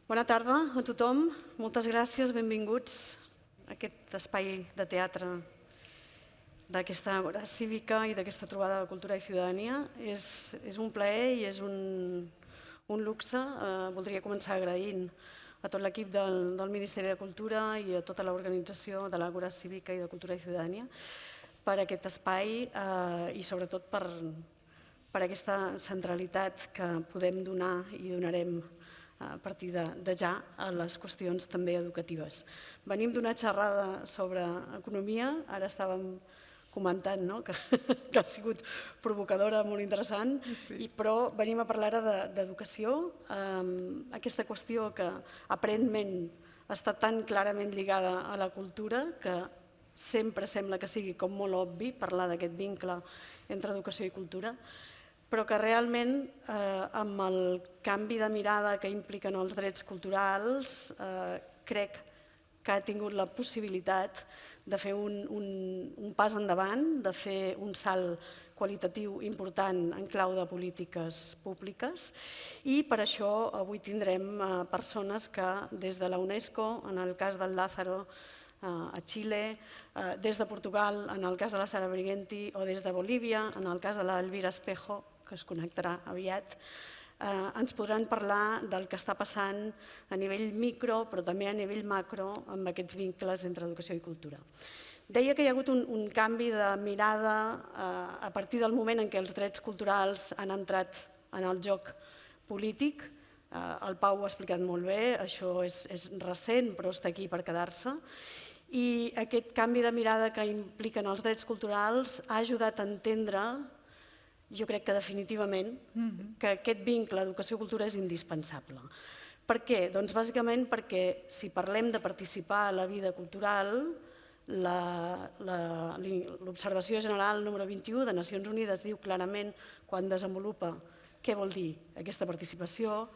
Bona tarda a tothom. Moltes gràcies, benvinguts a aquest espai de teatre d'aquesta hora cívica i d'aquesta trobada de cultura i ciutadania. És un plaer i és un luxe. Voldria començar agraint a tot l'equip del Ministeri de Cultura i a tota l'organització de l'Àgora Cívica i de Cultura i Ciutadania per aquest espai i sobretot per aquesta centralitat que podem donar i donarem a partir de ja a les qüestions també educatives. Venim d'una xerrada sobre economia, ara estàvem comentant que ha sigut provocadora, molt interessant, però venim a parlar ara d'educació, aquesta qüestió que aparentment està tan clarament lligada a la cultura que sempre sembla que sigui com molt obvi parlar d'aquest vincle entre educació i cultura, però que realment amb el canvi de mirada que impliquen els drets culturals crec que ha tingut la possibilitat de fer un pas endavant, de fer un salt qualitatiu important en clau de polítiques públiques i per això avui tindrem persones que des de la UNESCO, en el cas del Lázaro a Xile, des de Portugal, en el cas de la Sara Brighenti, o des de Bolívia, en el cas de l'Elvira Espejo, que es connectarà aviat, ens podran parlar del que està passant a nivell micro, però també a nivell macro, amb aquests vincles entre educació i cultura. Deia que hi ha hagut un canvi de mirada a partir del moment en què els drets culturals han entrat en el joc polític. El Pau ho ha explicat molt bé, això és recent, però està aquí per quedar-se. I aquest canvi de mirada que impliquen els drets culturals ha ajudat a entendre, jo crec que definitivament, que aquest vincle educació-cultura és indispensable. Per què? Doncs bàsicament perquè si parlem de participar a la vida cultural, l'Observació General número 21 de Nacions Unides diu clarament, quan desenvolupa què vol dir aquesta participació,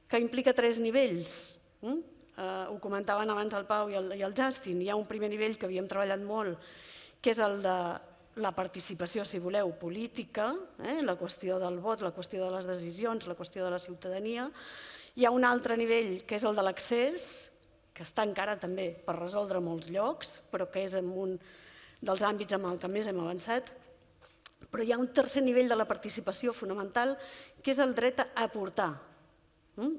que implica 3 nivells. Ho comentaven abans el Pau i el Justin. Hi ha un primer nivell que havíem treballat molt, que és el de la participació, si voleu, política, la qüestió del vot, la qüestió de les decisions, la qüestió de la ciutadania. Hi ha un altre nivell, que és el de l'accés, que està encara també per resoldre molts llocs, però que és un dels àmbits amb el que més hem avançat. Però hi ha un tercer nivell de la participació fonamental, que és el dret a aportar.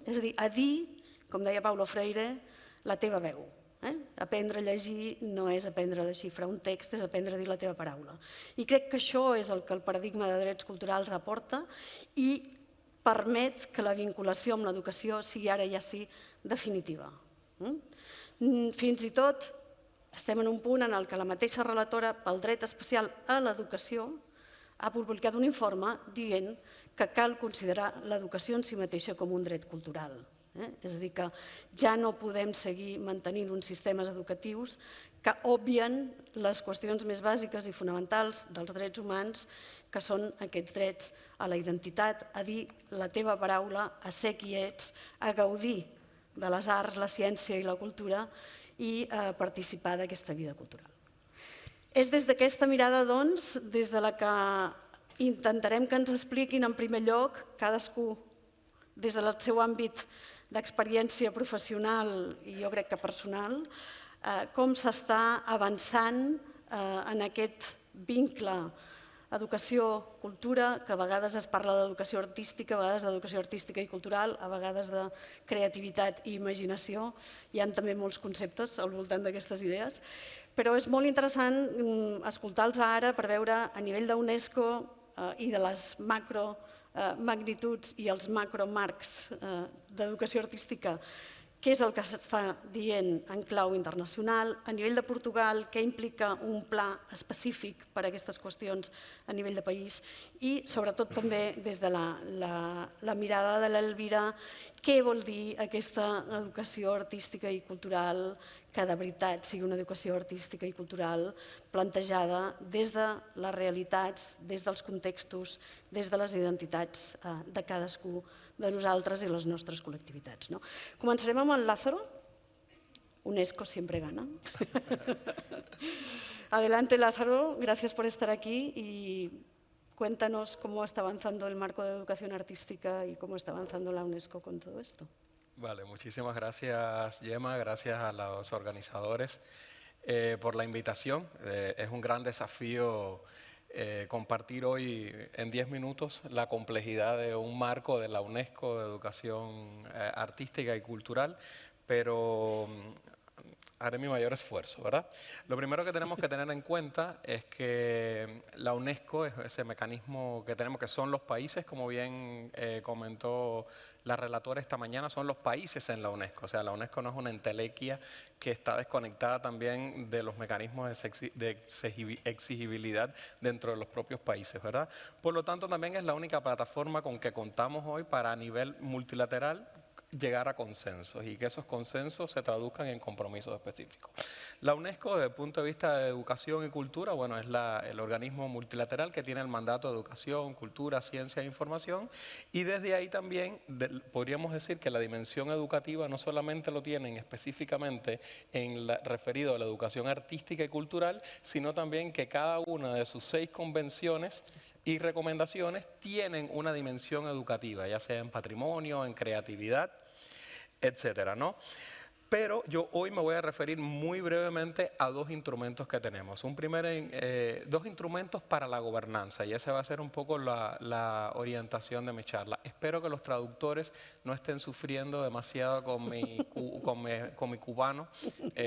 És a dir, a dir, com deia Paulo Freire, la teva veu. Aprendre a llegir no és aprendre a desxifrar un text, és aprendre a dir la teva paraula. I crec que això és el que el paradigma de drets culturals aporta i permet que la vinculació amb l'educació sigui ara ja sí definitiva. Fins i tot estem en un punt en què la mateixa relatora pel dret especial a l'educació ha publicat un informe dient que cal considerar l'educació en si mateixa com un dret cultural. És a dir, que ja no podem seguir mantenint uns sistemes educatius que obvien les qüestions més bàsiques i fonamentals dels drets humans, que són aquests drets a la identitat, a dir la teva paraula, a ser qui ets, a gaudir de les arts, la ciència i la cultura i a participar d'aquesta vida cultural. És des d'aquesta mirada, doncs, des de la que intentarem que ens expliquin en primer lloc, cadascú des del seu àmbit d'experiència professional i jo crec que personal, com s'està avançant en aquest vincle educació-cultura, que a vegades es parla d'educació artística, a vegades d'educació artística i cultural, a vegades de creativitat i imaginació. Hi ha també molts conceptes al voltant d'aquestes idees, però és molt interessant escoltar-los ara per veure a nivell d'UNESCO i de les magnituds i els macromarcs d'educació artística, què és el que s'està dient en clau internacional, a nivell de Portugal, què implica un pla específic per a aquestes qüestions a nivell de país i, sobretot, també des de la mirada de l'Elvira, què vol dir aquesta educació artística i cultural que de veritat sigui una educació artística i cultural plantejada des de les realitats, des dels contextos, des de les identitats de cadascú de nosaltres i les nostres col·lectivitats. Començarem amb el Lázaro. UNESCO siempre gana. Adelante, Lázaro, gracias por estar aquí y cuéntanos cómo está avanzando el marco de educación artística y cómo está avanzando la UNESCO con todo esto. Vale, muchísimas gracias, Gemma, gracias a los organizadores por la invitación. Es un gran desafío compartir hoy en 10 minutos la complejidad de un marco de la UNESCO de educación artística y cultural, pero haré mi mayor esfuerzo, ¿verdad? Lo primero que tenemos que tener en cuenta es que la UNESCO es ese mecanismo que tenemos, que son los países, como bien comentó la relatora esta mañana, son los países en la UNESCO. O sea, la UNESCO no es una entelequia que está desconectada también de los mecanismos de exigibilidad dentro de los propios países, ¿verdad? Por lo tanto, también es la única plataforma con que contamos hoy para a nivel multilateral llegar a consensos y que esos consensos se traduzcan en compromisos específicos. La UNESCO, desde el punto de vista de educación y cultura, bueno, es el organismo multilateral que tiene el mandato de educación, cultura, ciencia e información, y desde ahí también podríamos decir que la dimensión educativa no solamente lo tienen específicamente referido a la educación artística y cultural, sino también que cada una de sus 6 convenciones y recomendaciones tienen una dimensión educativa, ya sea en patrimonio, en creatividad, etcétera, ¿no? Pero yo hoy me voy a referir muy brevemente a 2 instrumentos que tenemos. Un 2 instrumentos para la gobernanza, y esa va a ser un poco la orientación de mi charla. Espero que los traductores no estén sufriendo demasiado con mi cubano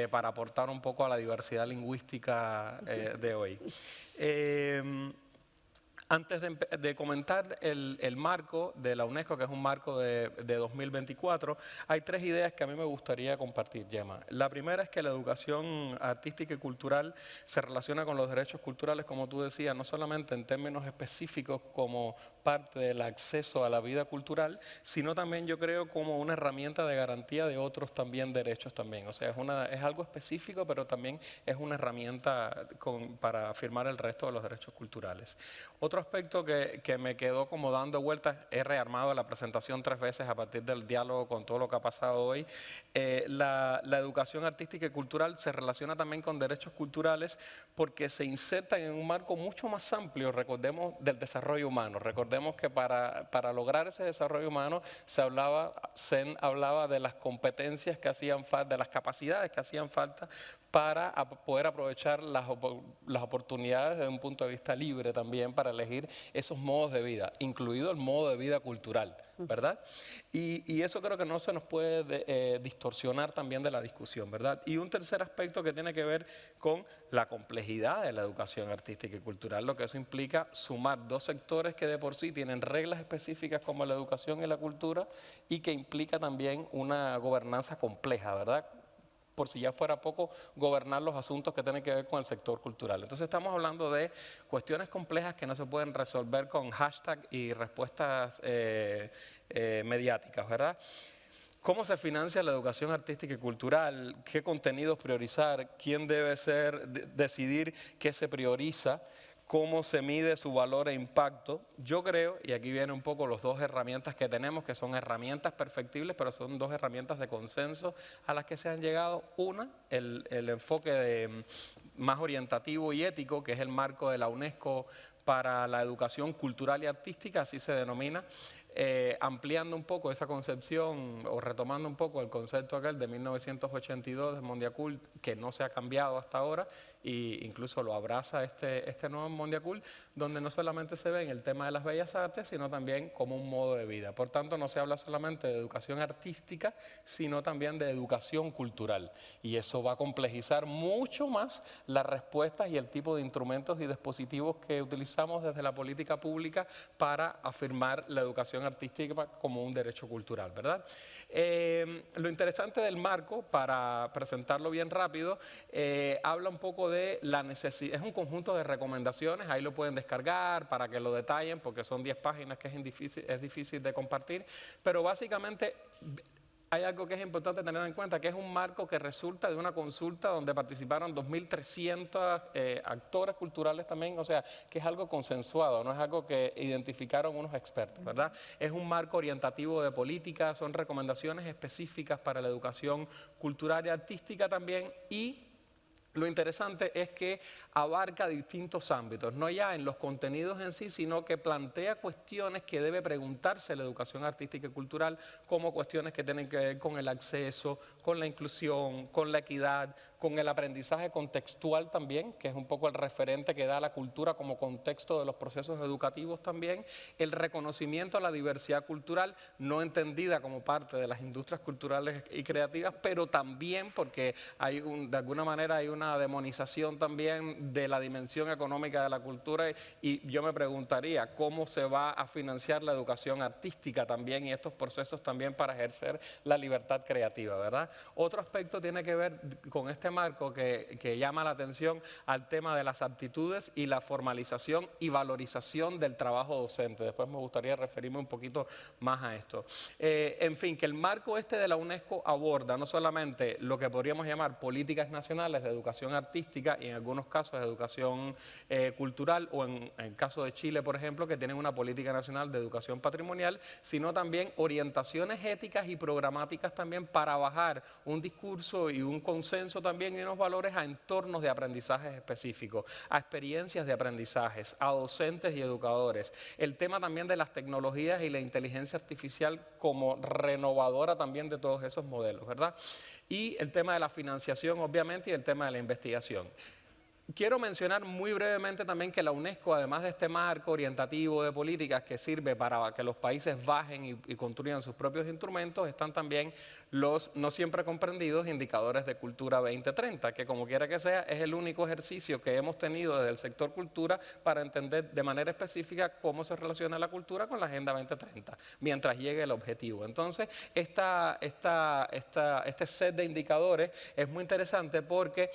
para aportar un poco a la diversidad lingüística de hoy. Antes de comentar el marco de la UNESCO, que es un marco de 2024, hay 3 ideas que a mí me gustaría compartir, Gemma. La primera es que la educación artística y cultural se relaciona con los derechos culturales, como tú decías, no solamente en términos específicos como parte del acceso a la vida cultural, sino también yo creo como una herramienta de garantía de otros también derechos también. O sea, es algo específico, pero también es una herramienta para afirmar el resto de los derechos culturales. Otro aspecto que me quedó como dando vueltas, he rearmado la presentación 3 veces a partir del diálogo con todo lo que ha pasado hoy. La educación artística y cultural se relaciona también con derechos culturales porque se insertan en un marco mucho más amplio, recordemos, del desarrollo humano. Recordemos que para lograr ese desarrollo humano Sen hablaba de las competencias que hacían falta, de las capacidades que hacían falta para poder aprovechar las oportunidades desde un punto de vista libre también para elegir esos modos de vida, incluido el modo de vida cultural, ¿verdad? Y eso creo que no se nos puede distorsionar también de la discusión, ¿verdad? Y un tercer aspecto que tiene que ver con la complejidad de la educación artística y cultural, lo que eso implica sumar 2 sectores que de por sí tienen reglas específicas como la educación y la cultura y que implica también una gobernanza compleja, ¿verdad? Por si ya fuera poco, gobernar los asuntos que tienen que ver con el sector cultural. Entonces estamos hablando de cuestiones complejas que no se pueden resolver con hashtag y respuestas mediáticas, ¿verdad? ¿Cómo se financia la educación artística y cultural? ¿Qué contenidos priorizar? ¿Quién debe decidir qué se prioriza? ¿Cómo se mide su valor e impacto? Yo creo, y aquí vienen un poco las 2 herramientas que tenemos, que son herramientas perfectibles, pero son 2 herramientas de consenso a las que se han llegado. Una, el enfoque más orientativo y ético, que es el marco de la UNESCO para la educación cultural y artística, así se denomina, ampliando un poco esa concepción o retomando un poco el concepto aquel de 1982 de Mondiacult, que no se ha cambiado hasta ahora, e incluso lo abraza este nuevo Mondiacult, donde no solamente se ve en el tema de las bellas artes, sino también como un modo de vida. Por tanto, no se habla solamente de educación artística, sino también de educación cultural. Y eso va a complejizar mucho más las respuestas y el tipo de instrumentos y dispositivos que utilizamos desde la política pública para afirmar la educación artística como un derecho cultural, ¿verdad? Lo interesante del marco, para presentarlo bien rápido, habla un poco de la necesidad, es un conjunto de recomendaciones, ahí lo pueden descargar para que lo detallen, porque son 10 páginas que es difícil de compartir, pero básicamente hay algo que es importante tener en cuenta, que es un marco que resulta de una consulta donde participaron 2.300 actores culturales también, o sea, que es algo consensuado, no es algo que identificaron unos expertos, ¿verdad? Es un marco orientativo de política, son recomendaciones específicas para la educación cultural y artística también, y lo interesante es que abarca distintos ámbitos, no ya en los contenidos en sí, sino que plantea cuestiones que debe preguntarse la educación artística y cultural, como cuestiones que tienen que ver con el acceso, con la inclusión, con la equidad, con el aprendizaje contextual también, que es un poco el referente que da la cultura como contexto de los procesos educativos también, el reconocimiento a la diversidad cultural, no entendida como parte de las industrias culturales y creativas, pero también porque de alguna manera hay una demonización también de la dimensión económica de la cultura, y yo me preguntaría cómo se va a financiar la educación artística también y estos procesos también para ejercer la libertad creativa, ¿verdad? Otro aspecto tiene que ver con este marco que llama la atención al tema de las aptitudes y la formalización y valorización del trabajo docente. Después me gustaría referirme un poquito más a esto. En fin, que el marco este de la UNESCO aborda no solamente lo que podríamos llamar políticas nacionales de educación artística y en algunos casos de educación cultural, o en el caso de Chile, por ejemplo, que tienen una política nacional de educación patrimonial, sino también orientaciones éticas y programáticas también para bajar un discurso y un consenso también y unos valores a entornos de aprendizajes específicos, a experiencias de aprendizajes, a docentes y educadores. El tema también de las tecnologías y la inteligencia artificial como renovadora también de todos esos modelos, ¿verdad? Y el tema de la financiación, obviamente, y el tema de la investigación. Quiero mencionar muy brevemente también que la UNESCO, además de este marco orientativo de políticas que sirve para que los países bajen y construyan sus propios instrumentos, están también los no siempre comprendidos indicadores de Cultura 2030, que como quiera que sea es el único ejercicio que hemos tenido desde el sector cultura para entender de manera específica cómo se relaciona la cultura con la Agenda 2030, mientras llegue el objetivo. Entonces, este set de indicadores es muy interesante porque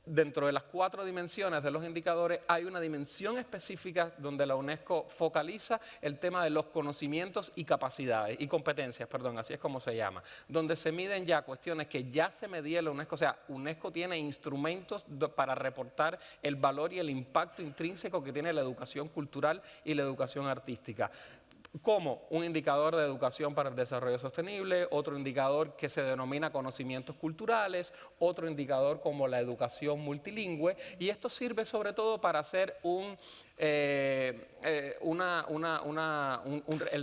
dentro de las 4 dimensiones de los indicadores hay una dimensión específica donde la UNESCO focaliza el tema de los conocimientos y capacidades, y competencias, perdón, así es como se llama, donde se miden ya cuestiones que ya se medía la UNESCO, o sea, UNESCO tiene instrumentos para reportar el valor y el impacto intrínseco que tiene la educación cultural y la educación artística, como un indicador de educación para el desarrollo sostenible, otro indicador que se denomina conocimientos culturales, otro indicador como la educación multilingüe, y esto sirve sobre todo para hacer el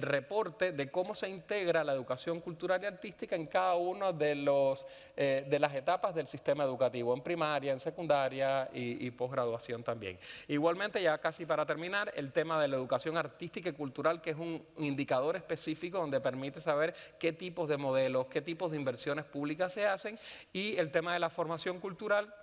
reporte de cómo se integra la educación cultural y artística en cada una de las etapas del sistema educativo, en primaria, en secundaria y posgraduación también. Igualmente, ya casi para terminar, el tema de la educación artística y cultural, que es un indicador específico donde permite saber qué tipos de modelos, qué tipos de inversiones públicas se hacen, y el tema de la formación cultural,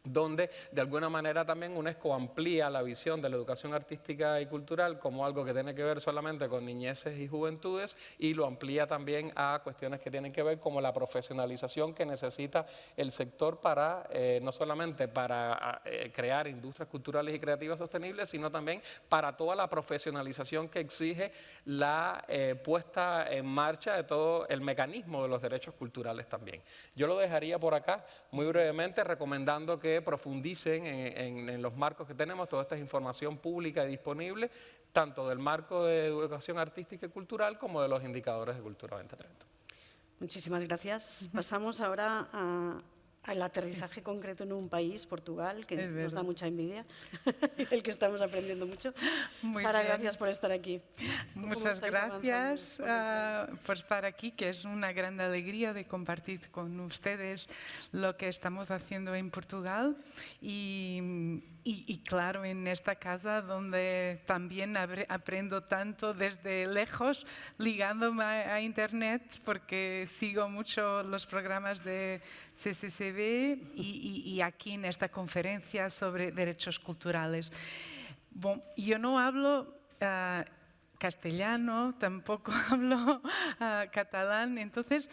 donde de alguna manera también UNESCO amplía la visión de la educación artística y cultural como algo que tiene que ver solamente con niñeces y juventudes, y lo amplía también a cuestiones que tienen que ver como la profesionalización que necesita el sector para, no solamente para crear industrias culturales y creativas sostenibles, sino también para toda la profesionalización que exige la puesta en marcha de todo el mecanismo de los derechos culturales también. Yo lo dejaría por acá muy brevemente, recomendando que profundicen en los marcos que tenemos. Toda esta es información pública y disponible, tanto del marco de educación artística y cultural como de los indicadores de Cultura 2030. Muchísimas gracias. Pasamos ahora al aterrizaje concreto en un país, Portugal, que nos da mucha envidia, del que estamos aprendiendo mucho. Muy Sara, bien. gracias por estar aquí. Muchas gracias por estar aquí, que es una gran alegría de compartir con ustedes lo que estamos haciendo en Portugal y claro, en esta casa donde también aprendo tanto desde lejos, ligándome a Internet, porque sigo mucho los programas de CCCB y aquí en esta conferencia sobre derechos culturales. Bueno, yo no hablo castellano, tampoco hablo catalán, entonces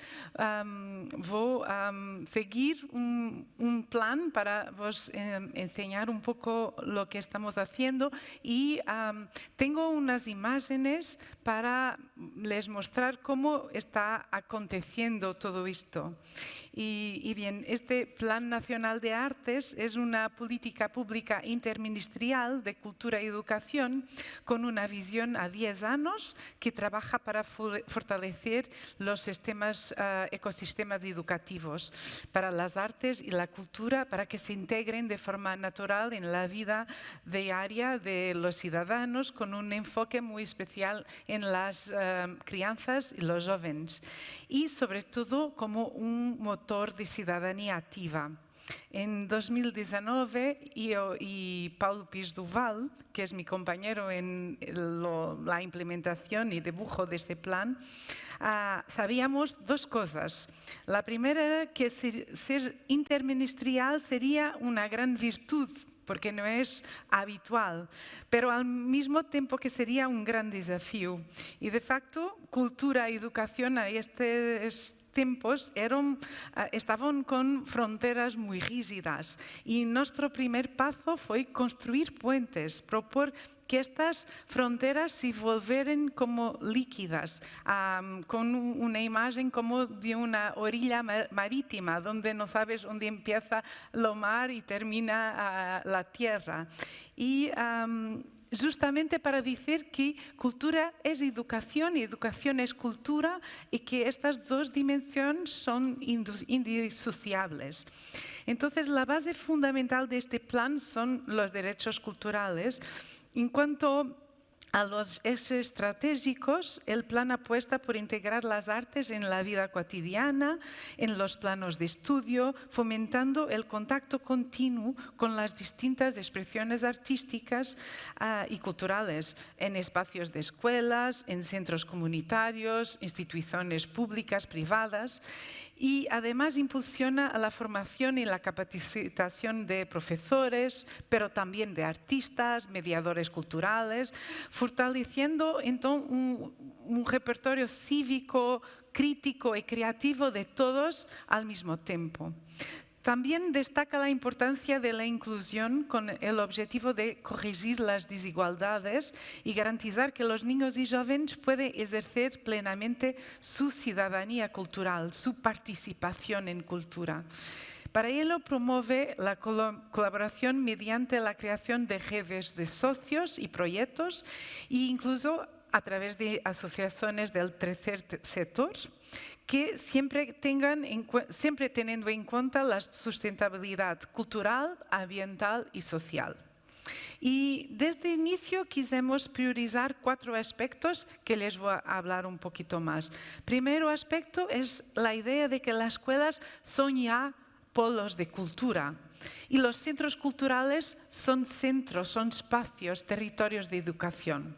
voy a seguir un plan para vos enseñar un poco lo que estamos haciendo y tengo unas imágenes para les mostrar cómo está aconteciendo todo esto. Y bien, este Plan Nacional de Artes es una política pública interministerial de cultura y educación con una visión a 10 diocesanos que trabaja para fortalecer los ecosistemas educativos para las artes y la cultura, para que se integren de forma natural en la vida diaria de los ciudadanos, con un enfoque muy especial en las crianzas y los jóvenes, y sobre todo como un motor de ciudadanía activa. En 2019, yo y Paulo Piz-Duval, que es mi compañero en la implementación y dibujo de este plan, sabíamos dos cosas. La primera era que ser interministerial sería una gran virtud, porque no es habitual, pero al mismo tiempo que sería un gran desafío. Y de facto, cultura y educación a estos tiempos estaban con fronteras muy rígidas, y nuestro primer paso fue construir puentes, propor que estas fronteras se volvieran como líquidas, con una imagen como de una orilla marítima, donde no sabes dónde empieza el mar y termina la tierra. Y justamente para decir que cultura es educación y educación es cultura, y que estas dos dimensiones son indisociables. Entonces, la base fundamental de este plan son los derechos culturales. En cuanto a los ejes estratégicos, el plan apuesta por integrar las artes en la vida cotidiana, en los planos de estudio, fomentando el contacto continuo con las distintas expresiones artísticas y culturales en espacios de escuelas, en centros comunitarios, instituciones públicas, privadas. Y además impulsiona la formación y la capacitación de profesores, pero también de artistas, mediadores culturales, fortaleciendo entonces un repertorio cívico, crítico y creativo de todos al mismo tiempo. También destaca la importancia de la inclusión con el objetivo de corregir las desigualdades y garantizar que los niños y jóvenes puedan ejercer plenamente su ciudadanía cultural, su participación en cultura. Para ello promueve la colaboración mediante la creación de redes de socios y proyectos, e incluso a través de asociaciones del tercer sector, que siempre teniendo en cuenta la sustentabilidad cultural, ambiental y social. Y desde el inicio quisimos priorizar 4 aspectos que les voy a hablar un poquito más. Primero aspecto es la idea de que las escuelas son ya polos de cultura, y los centros culturales son centros, son espacios, territorios de educación.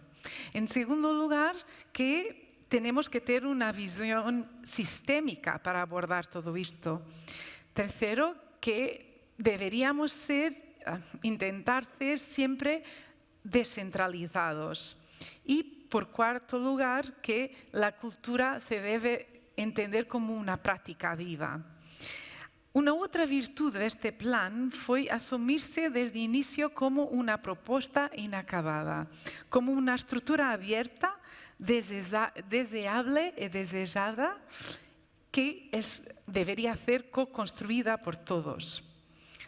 En segundo lugar, que tenemos que tener una visión sistémica para abordar todo esto. Tercero, que deberíamos intentar ser siempre descentralizados. Y por cuarto lugar, que la cultura se debe entender como una práctica viva. Una otra virtud de este plan fue asumirse desde el inicio como una propuesta inacabada, como una estructura abierta, deseable y desejada, que debería ser co-construida por todos.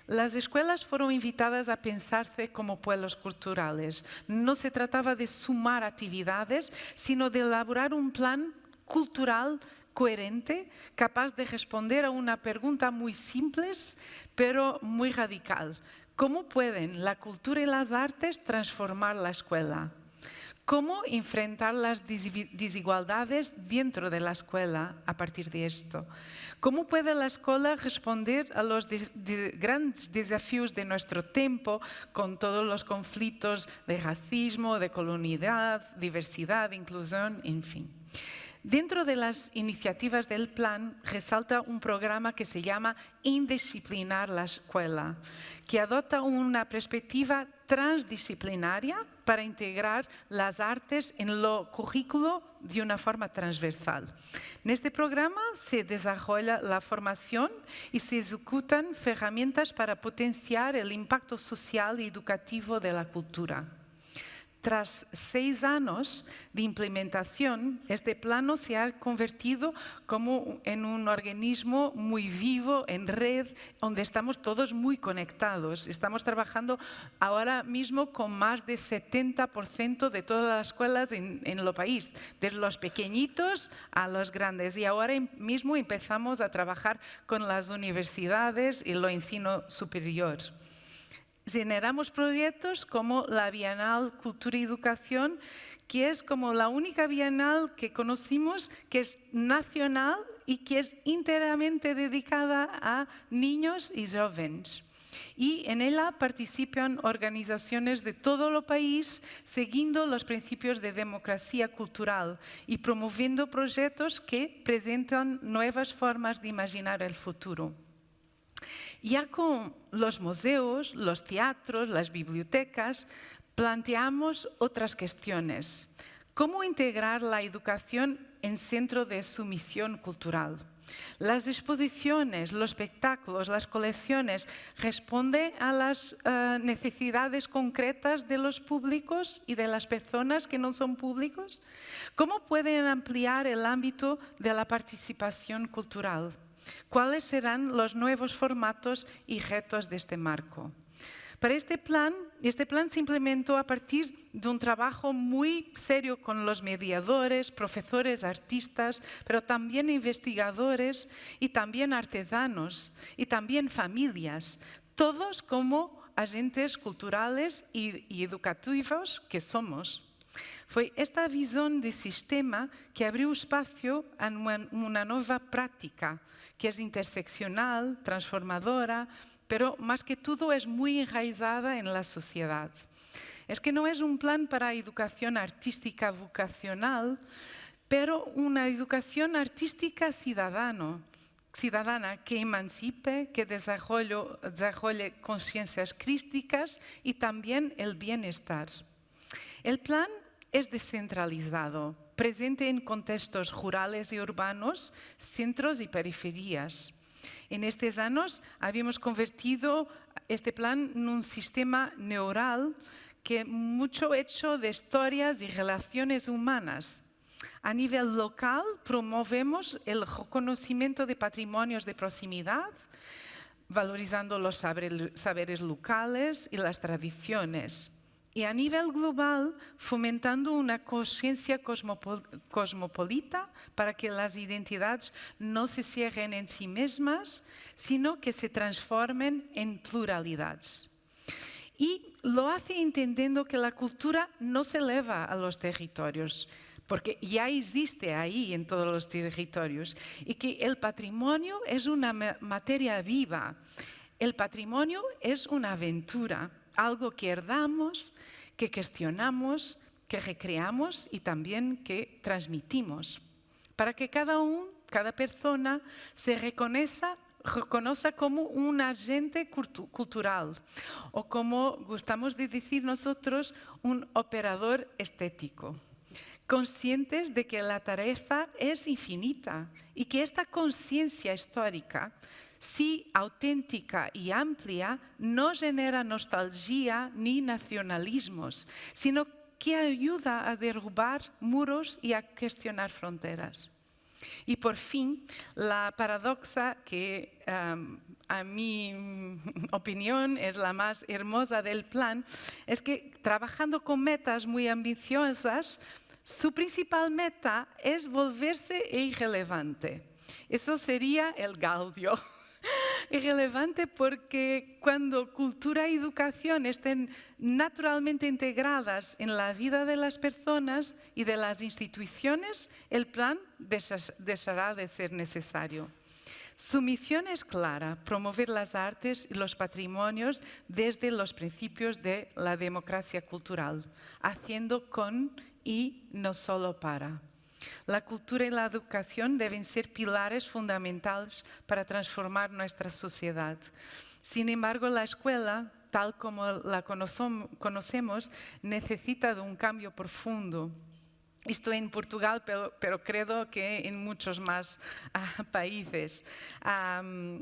Las escuelas fueron invitadas a pensarse como pueblos culturales. No se trataba de sumar actividades, sino de elaborar un plan cultural coherente, capaz de responder a una pregunta muy simple, pero muy radical. ¿Cómo pueden la cultura y las artes transformar la escuela? ¿Cómo enfrentar las desigualdades dentro de la escuela a partir de esto? ¿Cómo puede la escuela responder a los grandes desafíos de nuestro tiempo, con todos los conflictos de racismo, de colonialidad, diversidad, inclusión, en fin? Dentro de las iniciativas del plan resalta un programa que se llama Indisciplinar la Escuela, que adopta una perspectiva transdisciplinaria para integrar las artes en lo currículo de una forma transversal. En este programa se desarrolla la formación y se ejecutan herramientas para potenciar el impacto social y educativo de la cultura. Tras 6 años de implementación, este plano se ha convertido como en un organismo muy vivo, en red, donde estamos todos muy conectados. Estamos trabajando ahora mismo con más de 70% de todas las escuelas en el país, desde los pequeñitos a los grandes. Y ahora mismo empezamos a trabajar con las universidades y el ensino superior. Generamos proyectos como la Bienal Cultura y Educación, que es como la única bienal que conocimos que es nacional y que es íntegramente dedicada a niños y jóvenes. Y en ella participan organizaciones de todo el país siguiendo los principios de democracia cultural y promoviendo proyectos que presentan nuevas formas de imaginar el futuro. Ya con los museos, los teatros, las bibliotecas, planteamos otras cuestiones. ¿Cómo integrar la educación en centro de su misión cultural? Las exposiciones, los espectáculos, las colecciones responden a las necesidades concretas de los públicos y de las personas que no son públicos. ¿Cómo pueden ampliar el ámbito de la participación cultural? ¿Cuáles serán los nuevos formatos y retos de este marco? Para este plan se implementó a partir de un trabajo muy serio con los mediadores, profesores, artistas, pero también investigadores y también artesanos y también familias, todos como agentes culturales y educativos que somos. Fue esta visión de sistema que abrió espacio a una nueva práctica que es interseccional, transformadora, pero más que todo es muy enraizada en la sociedad. Es que no es un plan para educación artística vocacional, pero una educación artística ciudadana que emancipe, que desarrolle conciencias críticas y también el bienestar. El plan es descentralizado, presente en contextos rurales y urbanos, centros y periferias. En estos años habíamos convertido este plan en un sistema neural que mucho hecho de historias y relaciones humanas. A nivel local promovemos el reconocimiento de patrimonios de proximidad, valorizando los saberes locales y las tradiciones. Y a nivel global, fomentando una conciencia cosmopolita para que las identidades no se cierren en sí mismas, sino que se transformen en pluralidades. Y lo hace entendiendo que la cultura no se eleva a los territorios, porque ya existe ahí en todos los territorios, y que el patrimonio es una materia viva. El patrimonio es una aventura, algo que heredamos, que cuestionamos, que recreamos y también que transmitimos, para que cada persona se reconozca como un agente cultural o, como gustamos de decir nosotros, un operador estético. Conscientes de que la tarea es infinita y que esta conciencia histórica, si auténtica y amplia, no genera nostalgia ni nacionalismos, sino que ayuda a derrubar muros y a cuestionar fronteras. Y por fin, la paradoja que a mi opinión es la más hermosa del plan, es que trabajando con metas muy ambiciosas, su principal meta es volverse irrelevante. Eso sería el gaudio. Irrelevante porque cuando cultura y educación estén naturalmente integradas en la vida de las personas y de las instituciones, el plan dejará de ser necesario. Su misión es clara: promover las artes y los patrimonios desde los principios de la democracia cultural, haciendo con y no solo para. La cultura y la educación deben ser pilares fundamentales para transformar nuestra sociedad. Sin embargo, la escuela, tal como la conocemos, necesita de un cambio profundo. Esto en Portugal, pero creo que en muchos más países.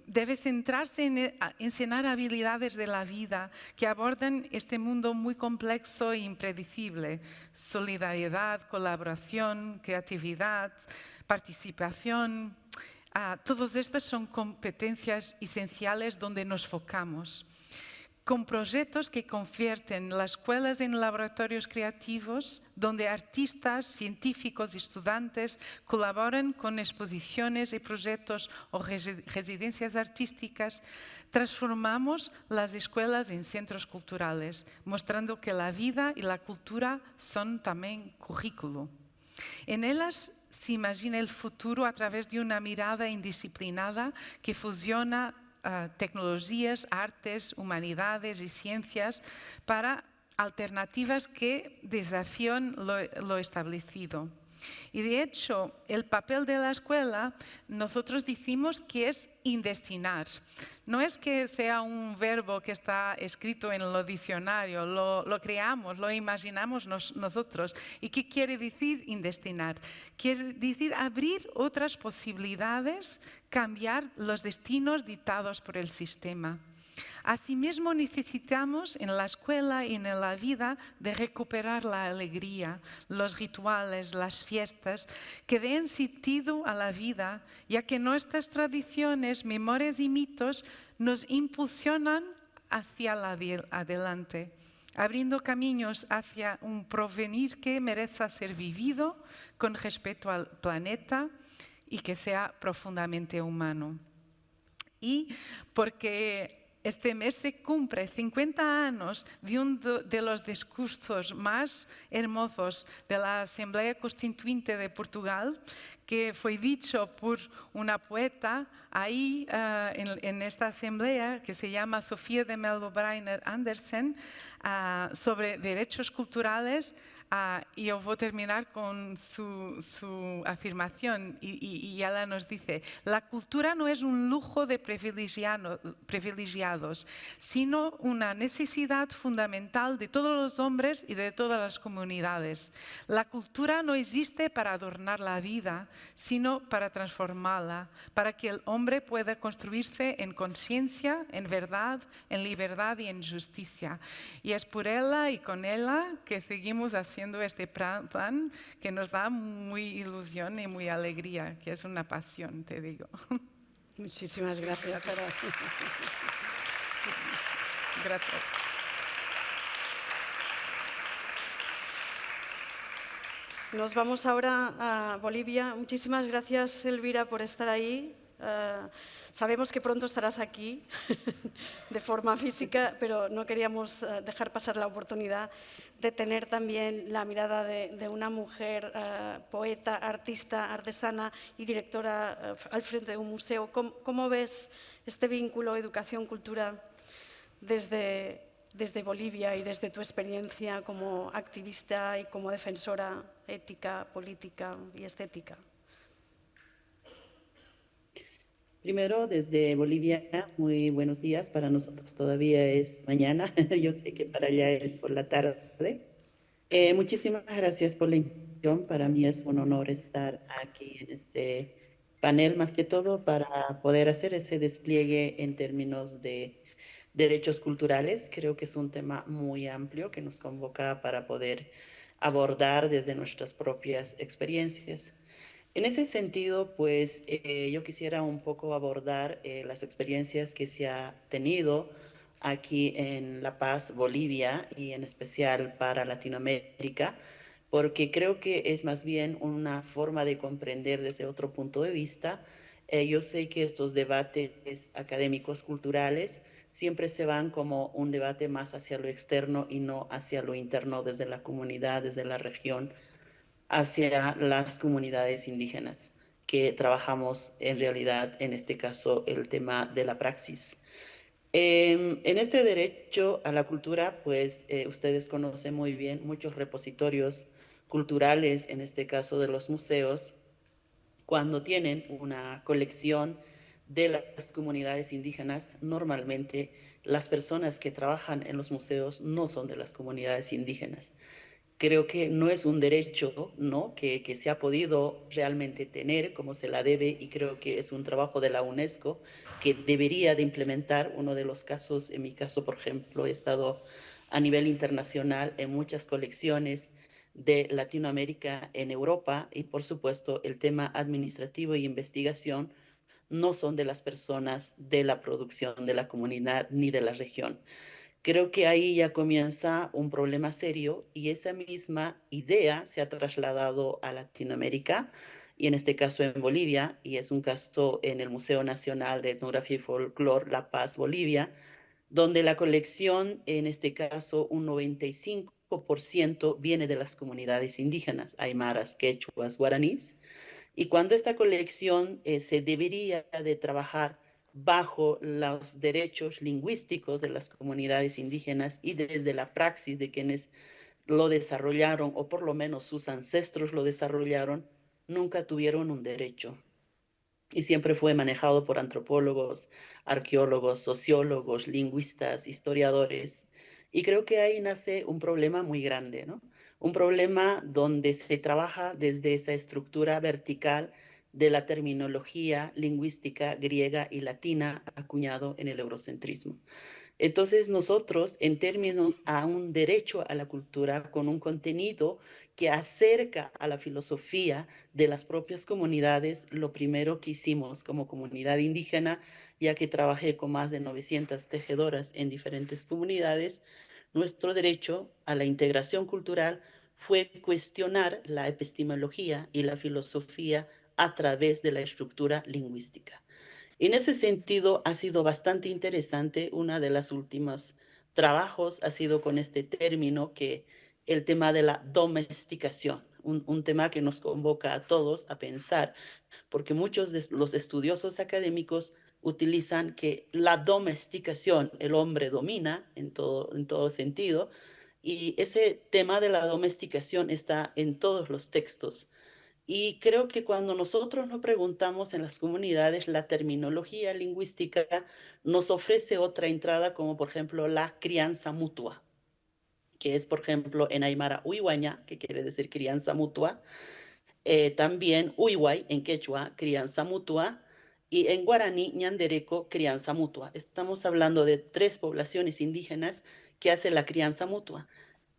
Debe centrarse en enseñar habilidades de la vida que abordan este mundo muy complejo e impredecible. Solidaridad, colaboración, creatividad, participación. Todas estas son competencias esenciales donde nos focamos. Con proyectos que convierten las escuelas en laboratorios creativos, donde artistas, científicos y estudiantes colaboran con exposiciones y proyectos o residencias artísticas, transformamos las escuelas en centros culturales, mostrando que la vida y la cultura son también currículo. En ellas se imagina el futuro a través de una mirada indisciplinada que fusiona tecnologías, artes, humanidades y ciencias para alternativas que desafían lo establecido. Y de hecho, el papel de la escuela, nosotros decimos que es indestinar. No es que sea un verbo que está escrito en el diccionario, lo creamos, lo imaginamos nosotros. ¿Y qué quiere decir indestinar? Quiere decir abrir otras posibilidades, cambiar los destinos dictados por el sistema. Asimismo, necesitamos en la escuela y en la vida de recuperar la alegría, los rituales, las fiestas, que den sentido a la vida, ya que nuestras tradiciones, memorias y mitos nos impulsionan hacia adelante, abriendo caminos hacia un porvenir que merezca ser vivido con respeto al planeta y que sea profundamente humano. Y porque este mes se cumple 50 años de uno de los discursos más hermosos de la Asamblea Constituinte de Portugal, que fue dicho por una poeta ahí en esta asamblea, que se llama Sofía de Mello Breiner Andersen, sobre derechos culturales. Y yo voy a terminar con su afirmación y ella nos dice: la cultura no es un lujo de privilegiados, sino una necesidad fundamental de todos los hombres y de todas las comunidades. La cultura no existe para adornar la vida, sino para transformarla, para que el hombre pueda construirse en conciencia, en verdad, en libertad y en justicia. Y es por ella y con ella que seguimos haciendo este plan que nos da muy ilusión y muy alegría, que es una pasión, te digo. Muchísimas gracias, Sara. Gracias. Nos vamos ahora a Bolivia. Muchísimas gracias, Elvira, por estar ahí. Sabemos que pronto estarás aquí de forma física, pero no queríamos dejar pasar la oportunidad de tener también la mirada de una mujer poeta, artista, artesana y directora al frente de un museo. ¿Cómo ves este vínculo educación-cultura desde Bolivia y desde tu experiencia como activista y como defensora ética, política y estética? Primero, desde Bolivia, muy buenos días. Para nosotros todavía es mañana. Yo sé que para allá es por la tarde. Muchísimas gracias por la invitación. Para mí es un honor estar aquí en este panel, más que todo para poder hacer ese despliegue en términos de derechos culturales. Creo que es un tema muy amplio que nos convoca para poder abordar desde nuestras propias experiencias. En ese sentido, pues yo quisiera un poco abordar las experiencias que se ha tenido aquí en La Paz, Bolivia, y en especial para Latinoamérica, porque creo que es más bien una forma de comprender desde otro punto de vista. Yo sé que estos debates académicos culturales siempre se van como un debate más hacia lo externo y no hacia lo interno, desde la comunidad, desde la región, hacia las comunidades indígenas, que trabajamos en realidad, en este caso, el tema de la praxis. En este derecho a la cultura, pues ustedes conocen muy bien muchos repositorios culturales, en este caso de los museos, cuando tienen una colección de las comunidades indígenas, normalmente las personas que trabajan en los museos no son de las comunidades indígenas. creo que no es un derecho, ¿no? que se ha podido realmente tener como se la debe, y creo que es un trabajo de la UNESCO que debería de implementar. Uno de los casos, en mi caso, por ejemplo, he estado a nivel internacional en muchas colecciones de Latinoamérica en Europa, y por supuesto el tema administrativo y investigación no son de las personas de la producción de la comunidad ni de la región. Creo que ahí ya comienza un problema serio, y esa misma idea se ha trasladado a Latinoamérica, y en este caso en Bolivia, y es un caso en el Museo Nacional de Etnografía y Folclore La Paz, Bolivia, donde la colección, en este caso un 95% viene de las comunidades indígenas, aymaras, quechuas, guaraníes, y cuando esta colección se debería de trabajar bajo los derechos lingüísticos de las comunidades indígenas y desde la praxis de quienes lo desarrollaron, o por lo menos sus ancestros lo desarrollaron, nunca tuvieron un derecho. Y siempre fue manejado por antropólogos, arqueólogos, sociólogos, lingüistas, historiadores. Y creo que ahí nace un problema muy grande, ¿no? Un problema donde se trabaja desde esa estructura vertical de la terminología lingüística griega y latina acuñado en el eurocentrismo. Entonces nosotros, en términos a un derecho a la cultura con un contenido que acerca a la filosofía de las propias comunidades, lo primero que hicimos como comunidad indígena, ya que trabajé con más de 900 tejedoras en diferentes comunidades, nuestro derecho a la integración cultural fue cuestionar la epistemología y la filosofía a través de la estructura lingüística. En ese sentido, ha sido bastante interesante. Una de las últimos trabajos ha sido con este término, que el tema de la domesticación, un tema que nos convoca a todos a pensar, porque muchos de los estudiosos académicos utilizan que la domesticación, el hombre domina en todo sentido, y ese tema de la domesticación está en todos los textos. Y creo que cuando nosotros nos preguntamos en las comunidades, la terminología lingüística nos ofrece otra entrada, como por ejemplo la crianza mutua, que es por ejemplo en Aymara Uiwaña, que quiere decir crianza mutua, también Uiway en quechua, crianza mutua, y en guaraní, ñandereco, crianza mutua. Estamos hablando de tres poblaciones indígenas que hacen la crianza mutua.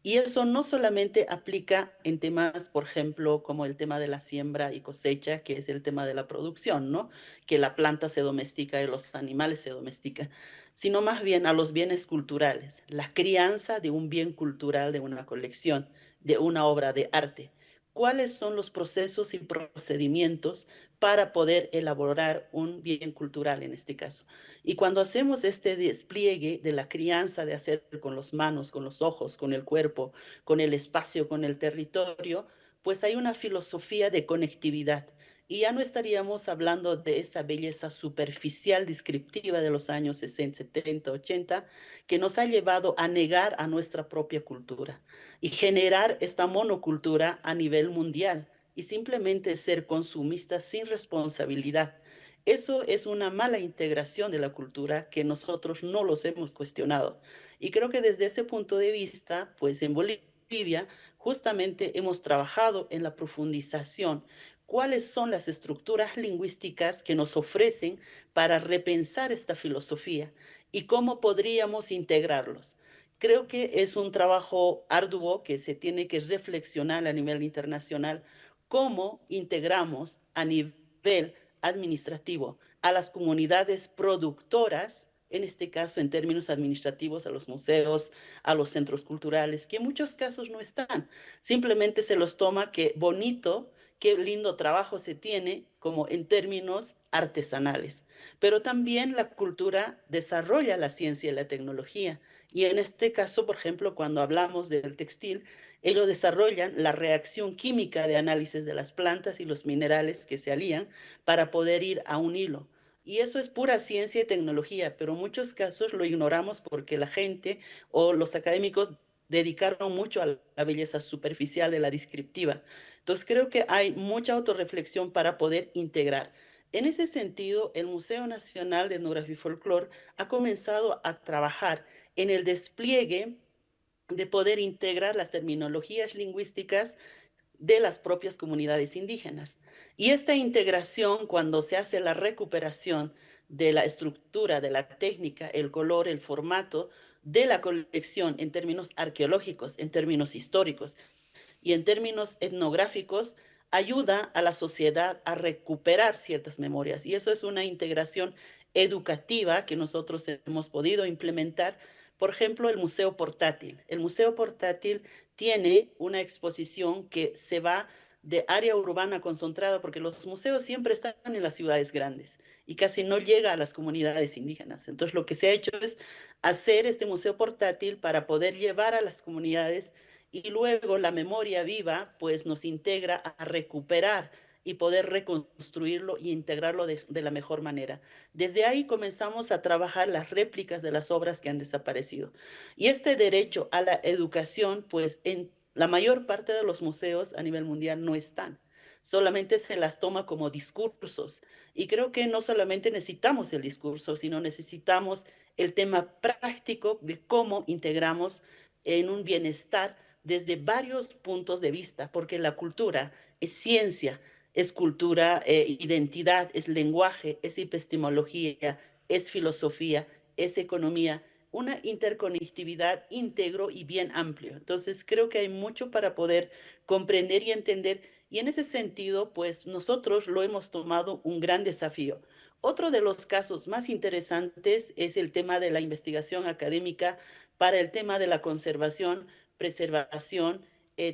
Y eso no solamente aplica en temas, por ejemplo, como el tema de la siembra y cosecha, que es el tema de la producción, ¿no? Que la planta se domestica y los animales se domestican, sino más bien a los bienes culturales, la crianza de un bien cultural, de una colección, de una obra de arte. ¿Cuáles son los procesos y procedimientos para poder elaborar un bien cultural en este caso? Y cuando hacemos este despliegue de la crianza, de hacer con las manos, con los ojos, con el cuerpo, con el espacio, con el territorio, pues hay una filosofía de conectividad. Y ya no estaríamos hablando de esa belleza superficial descriptiva de los años 60, 70, 80, que nos ha llevado a negar a nuestra propia cultura y generar esta monocultura a nivel mundial, y simplemente ser consumistas sin responsabilidad. Eso es una mala integración de la cultura que nosotros no los hemos cuestionado. Y creo que desde ese punto de vista, pues en Bolivia justamente hemos trabajado en la profundización. ¿Cuáles son las estructuras lingüísticas que nos ofrecen para repensar esta filosofía y cómo podríamos integrarlos? Creo que es un trabajo arduo que se tiene que reflexionar a nivel internacional, cómo integramos a nivel administrativo a las comunidades productoras, en este caso en términos administrativos a los museos, a los centros culturales, que en muchos casos no están. Simplemente se los toma que bonito, qué lindo trabajo se tiene como en términos artesanales. Pero también la cultura desarrolla la ciencia y la tecnología. Y en este caso, por ejemplo, cuando hablamos del textil, ellos desarrollan la reacción química de análisis de las plantas y los minerales que se alían para poder ir a un hilo. Y eso es pura ciencia y tecnología, pero en muchos casos lo ignoramos porque la gente o los académicos dedicaron mucho a la belleza superficial de la descriptiva. Entonces creo que hay mucha autorreflexión para poder integrar. En ese sentido, el Museo Nacional de Etnografía y Folclore ha comenzado a trabajar en el despliegue de poder integrar las terminologías lingüísticas de las propias comunidades indígenas. Y esta integración, cuando se hace la recuperación de la estructura, de la técnica, el color, el formato de la colección en términos arqueológicos, en términos históricos y en términos etnográficos, ayuda a la sociedad a recuperar ciertas memorias. Y eso es una integración educativa que nosotros hemos podido implementar. Por ejemplo, el Museo Portátil. El Museo Portátil tiene una exposición que se va de área urbana concentrada, porque los museos siempre están en las ciudades grandes y casi no llega a las comunidades indígenas. Entonces, lo que se ha hecho es hacer este museo portátil para poder llevar a las comunidades, y luego la memoria viva pues nos integra a recuperar y poder reconstruirlo y integrarlo de la mejor manera. Desde ahí comenzamos a trabajar las réplicas de las obras que han desaparecido. Y este derecho a la educación, pues en la mayor parte de los museos a nivel mundial no están. Solamente se las toma como discursos. Y creo que no solamente necesitamos el discurso, sino necesitamos el tema práctico de cómo integramos en un bienestar desde varios puntos de vista, porque la cultura es ciencia, es cultura, identidad, es lenguaje, es epistemología, es filosofía, es economía, una interconectividad íntegro y bien amplio. Entonces, creo que hay mucho para poder comprender y entender, y en ese sentido, pues nosotros lo hemos tomado un gran desafío. Otro de los casos más interesantes es el tema de la investigación académica para el tema de la conservación, preservación,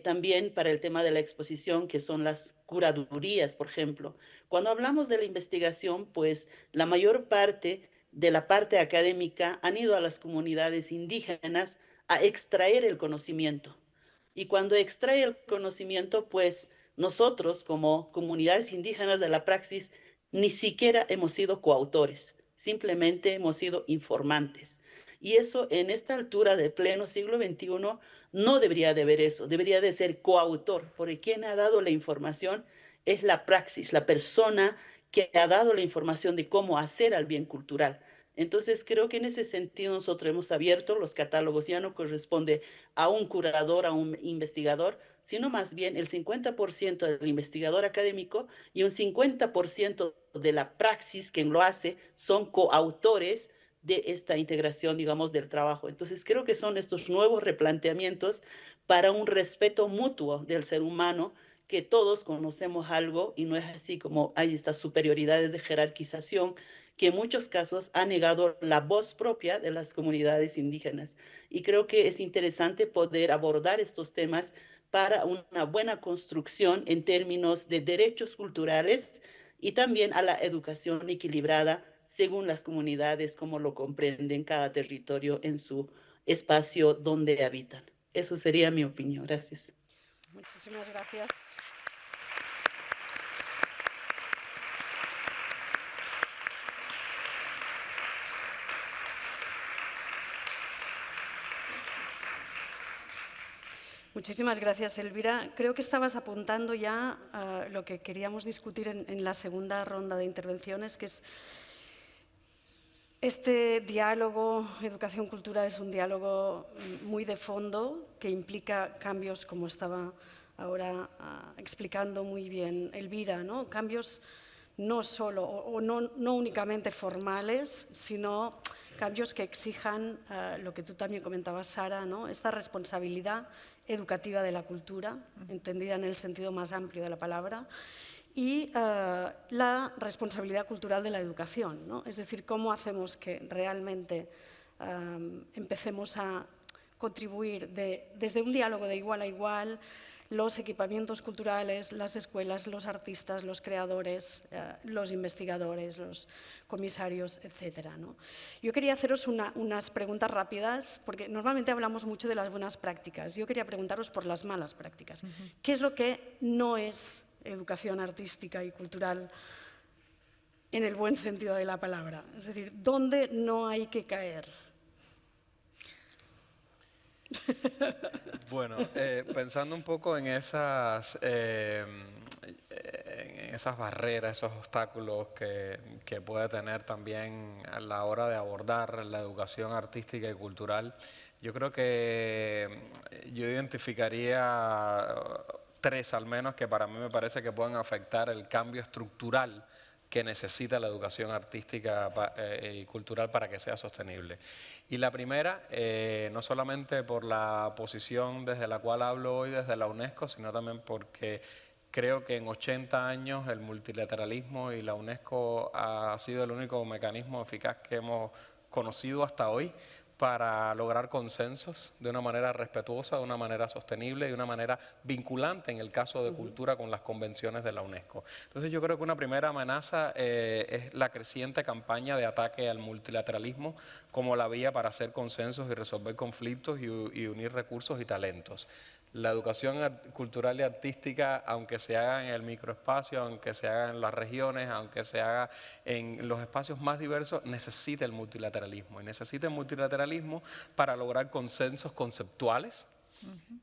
también para el tema de la exposición, que son las curadurías, por ejemplo. Cuando hablamos de la investigación, pues la mayor parte de la parte académica han ido a las comunidades indígenas a extraer el conocimiento. Y cuando extrae el conocimiento, pues nosotros como comunidades indígenas de la praxis ni siquiera hemos sido coautores, simplemente hemos sido informantes. Y eso en esta altura del pleno siglo XXI no debería de ver eso, debería de ser coautor, porque quien ha dado la información es la praxis, la persona que ha dado la información de cómo hacer al bien cultural. Entonces, creo que en ese sentido nosotros hemos abierto los catálogos, ya no corresponde a un curador, a un investigador, sino más bien el 50% del investigador académico y un 50% de la praxis, quien lo hace, son coautores de esta integración, digamos, del trabajo. Entonces, creo que son estos nuevos replanteamientos para un respeto mutuo del ser humano, que todos conocemos algo y no es así como hay estas superioridades de jerarquización que en muchos casos ha negado la voz propia de las comunidades indígenas. Y creo que es interesante poder abordar estos temas para una buena construcción en términos de derechos culturales y también a la educación equilibrada según las comunidades, como lo comprenden cada territorio en su espacio donde habitan. Eso sería mi opinión. Gracias. Muchísimas gracias. Muchísimas gracias, Elvira. Creo que estabas apuntando ya a lo que queríamos discutir en la segunda ronda de intervenciones, que es este diálogo educación-cultura. Es un diálogo muy de fondo que implica cambios, como estaba ahora explicando muy bien Elvira, ¿no? Cambios no solo o no únicamente formales, sino cambios que exijan lo que tú también comentabas, Sara, ¿no? Esta responsabilidad educativa de la cultura, entendida en el sentido más amplio de la palabra, y la responsabilidad cultural de la educación, ¿no? Es decir, cómo hacemos que realmente empecemos a contribuir desde un diálogo de igual a igual, los equipamientos culturales, las escuelas, los artistas, los creadores, los investigadores, los comisarios, etcétera, ¿no? Yo quería haceros unas preguntas rápidas, porque normalmente hablamos mucho de las buenas prácticas. Yo quería preguntaros por las malas prácticas. ¿Qué es lo que no es educación artística y cultural en el buen sentido de la palabra? Es decir, ¿dónde no hay que caer? Bueno, pensando un poco en esas barreras, esos obstáculos que puede tener también a la hora de abordar la educación artística y cultural, yo creo que yo identificaría tres al menos que para mí me parece que pueden afectar el cambio estructural que necesita la educación artística y cultural para que sea sostenible. Y la primera, no solamente por la posición desde la cual hablo hoy desde la UNESCO, sino también porque creo que en 80 años el multilateralismo y la UNESCO ha sido el único mecanismo eficaz que hemos conocido hasta hoy para lograr consensos de una manera respetuosa, de una manera sostenible y de una manera vinculante en el caso de cultura con las convenciones de la UNESCO. Entonces yo creo que una primera amenaza es la creciente campaña de ataque al multilateralismo como la vía para hacer consensos y resolver conflictos y unir recursos y talentos. La educación cultural y artística, aunque se haga en el microespacio, aunque se haga en las regiones, aunque se haga en los espacios más diversos, necesita el multilateralismo. Y necesita el multilateralismo para lograr consensos conceptuales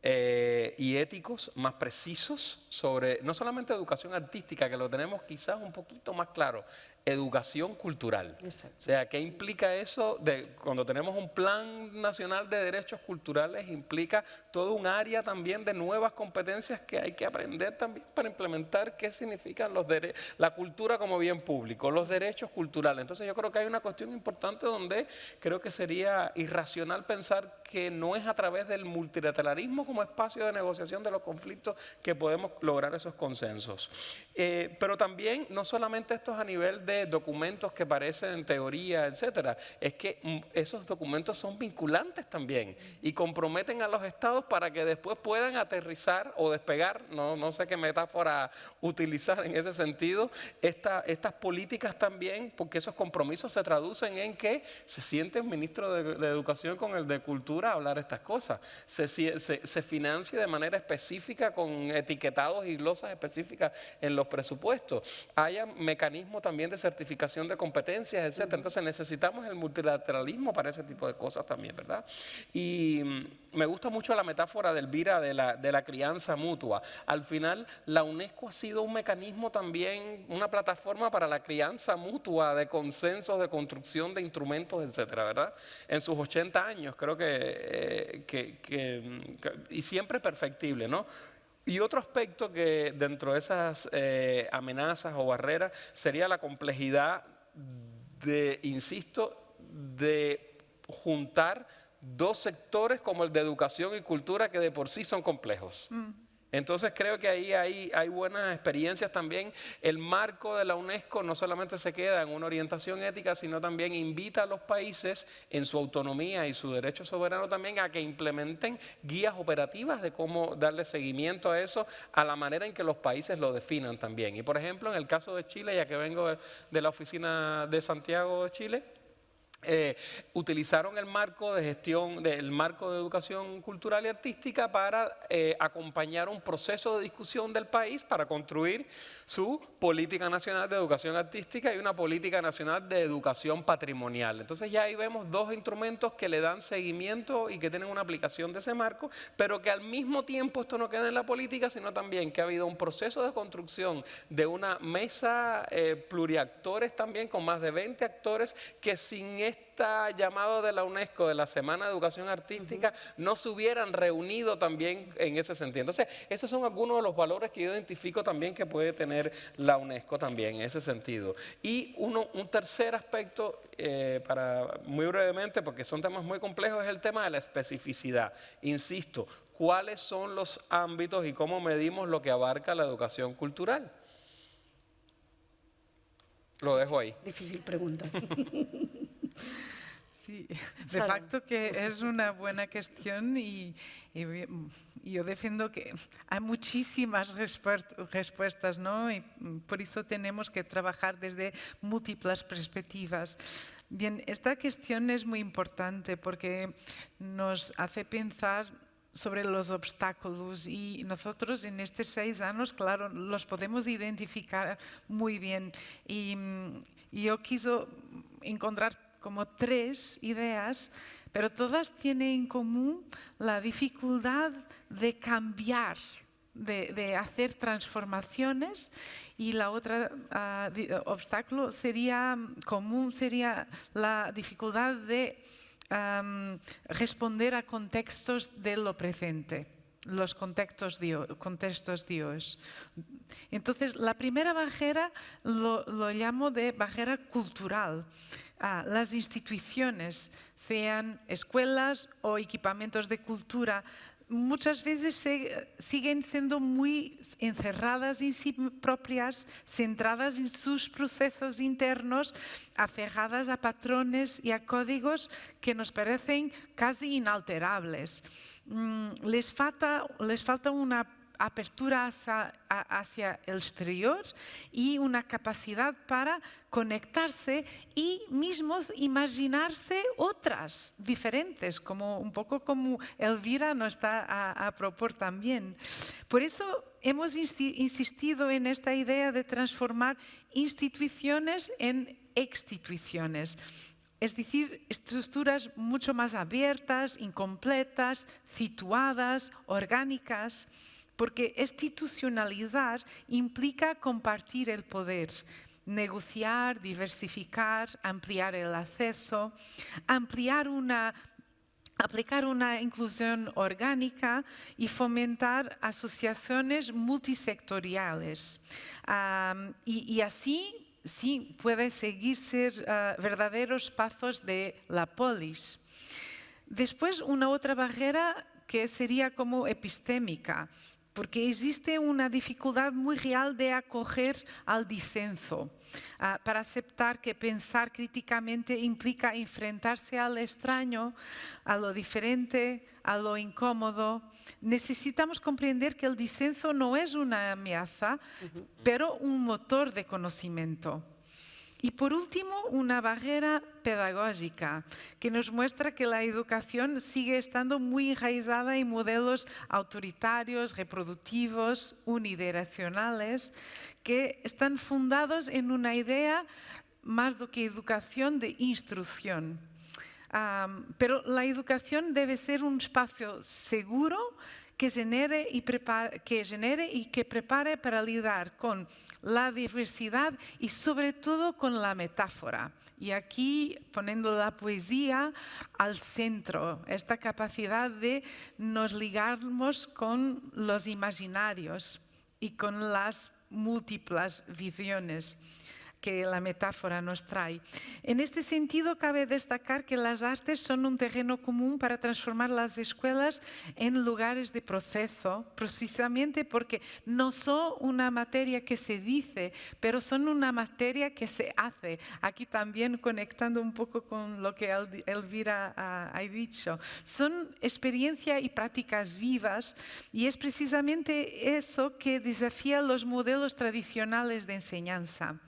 y éticos más precisos sobre, no solamente educación artística, que lo tenemos quizás un poquito más claro, educación cultural. Exacto. O sea, ¿qué implica eso? Cuando tenemos un plan nacional de derechos culturales, implica todo un área también de nuevas competencias que hay que aprender también para implementar qué significan la cultura como bien público, los derechos culturales. Entonces yo creo que hay una cuestión importante donde creo que sería irracional pensar que no es a través del multilateralismo como espacio de negociación de los conflictos que podemos lograr esos consensos. Pero también, no solamente esto es a nivel de documentos que parecen en teoría, etcétera, es que esos documentos son vinculantes también y comprometen a los estados para que después puedan aterrizar o despegar, no sé qué metáfora utilizar en ese sentido, estas políticas también, porque esos compromisos se traducen en que se siente un ministro de Educación con el de Cultura a hablar estas cosas, se financia de manera específica con etiquetados y glosas específicas en los presupuestos, haya mecanismos también de certificación de competencias, etcétera. Entonces necesitamos el multilateralismo para ese tipo de cosas también, ¿verdad? Y me gusta mucho la metáfora del Elvira de la crianza mutua. Al final, la UNESCO ha sido un mecanismo también, una plataforma para la crianza mutua de consensos, de construcción de instrumentos, etcétera, ¿verdad? En sus 80 años, creo y siempre perfectible, ¿no? Y otro aspecto que dentro de esas amenazas o barreras sería la complejidad insisto, de juntar dos sectores como el de educación y cultura que de por sí son complejos. Entonces creo que ahí hay buenas experiencias también. El marco de la UNESCO no solamente se queda en una orientación ética, sino también invita a los países en su autonomía y su derecho soberano también a que implementen guías operativas de cómo darle seguimiento a eso, a la manera en que los países lo definan también. Y por ejemplo, en el caso de Chile, ya que vengo de la oficina de Santiago de Chile, utilizaron el marco de gestión, el marco de educación cultural y artística para acompañar un proceso de discusión del país para construir su política nacional de educación artística y una política nacional de educación patrimonial. Entonces ya ahí vemos dos instrumentos que le dan seguimiento y que tienen una aplicación de ese marco, pero que al mismo tiempo esto no queda en la política, sino también que ha habido un proceso de construcción de una mesa pluriactores también con más de 20 actores que sin llamado de la UNESCO de la Semana de Educación Artística no se hubieran reunido también en ese sentido. Entonces, esos son algunos de los valores que yo identifico también que puede tener la UNESCO también en ese sentido. Y un tercer aspecto, muy brevemente, porque son temas muy complejos, es el tema de la especificidad. Insisto, ¿cuáles son los ámbitos y cómo medimos lo que abarca la educación cultural? Lo dejo ahí. Difícil pregunta. Sí, de facto que es una buena cuestión y yo defiendo que hay muchísimas respuestas, ¿no? Y por eso tenemos que trabajar desde múltiples perspectivas. Bien, esta cuestión es muy importante porque nos hace pensar sobre los obstáculos y nosotros en estos 6 años, claro, los podemos identificar muy bien y yo quiso encontrar como 3 ideas pero todas tienen en común la dificultad de cambiar, de hacer transformaciones, y la otra obstáculo común sería la dificultad de responder a contextos de lo presente, los contextos de hoy. Entonces, la primera barrera lo llamo de barrera cultural. Las instituciones, sean escuelas o equipamientos de cultura, muchas veces siguen siendo muy encerradas en sí propias, centradas en sus procesos internos, aferradas a patrones y a códigos que nos parecen casi inalterables. Les falta una apertura hacia el exterior y una capacidad para conectarse y mismos imaginarse otras diferentes, un poco como Elvira nos está a propor también. Por eso hemos insistido en esta idea de transformar instituciones en exstituciones. Es decir, estructuras mucho más abiertas, incompletas, situadas, orgánicas, porque institucionalizar implica compartir el poder, negociar, diversificar, ampliar el acceso, aplicar una inclusión orgánica y fomentar asociaciones multisectoriales. Y así sí puede seguirse verdaderos pasos de la polis. Después, una otra barrera que sería como epistémica, porque existe una dificultad muy real de acoger al disenso, para aceptar que pensar críticamente implica enfrentarse al extraño, a lo diferente, a lo incómodo. Necesitamos comprender que el disenso no es una amenaza, pero un motor de conocimiento. Y por último, una barrera pedagógica que nos muestra que la educación sigue estando muy enraizada en modelos autoritarios, reproductivos, unidireccionales, que están fundados en una idea más do que educación de instrucción. Pero la educación debe ser un espacio seguro que genere y que prepare para lidiar con la diversidad y sobre todo con la metáfora. Y aquí poniendo la poesía al centro, esta capacidad de nos ligarnos con los imaginarios y con las múltiples visiones que la metáfora nos trae. En este sentido, cabe destacar que las artes son un terreno común para transformar las escuelas en lugares de proceso, precisamente porque no son una materia que se dice, pero son una materia que se hace. Aquí también conectando un poco con lo que Elvira ha dicho. Son experiencia y prácticas vivas, y es precisamente eso que desafía los modelos tradicionales de enseñanza.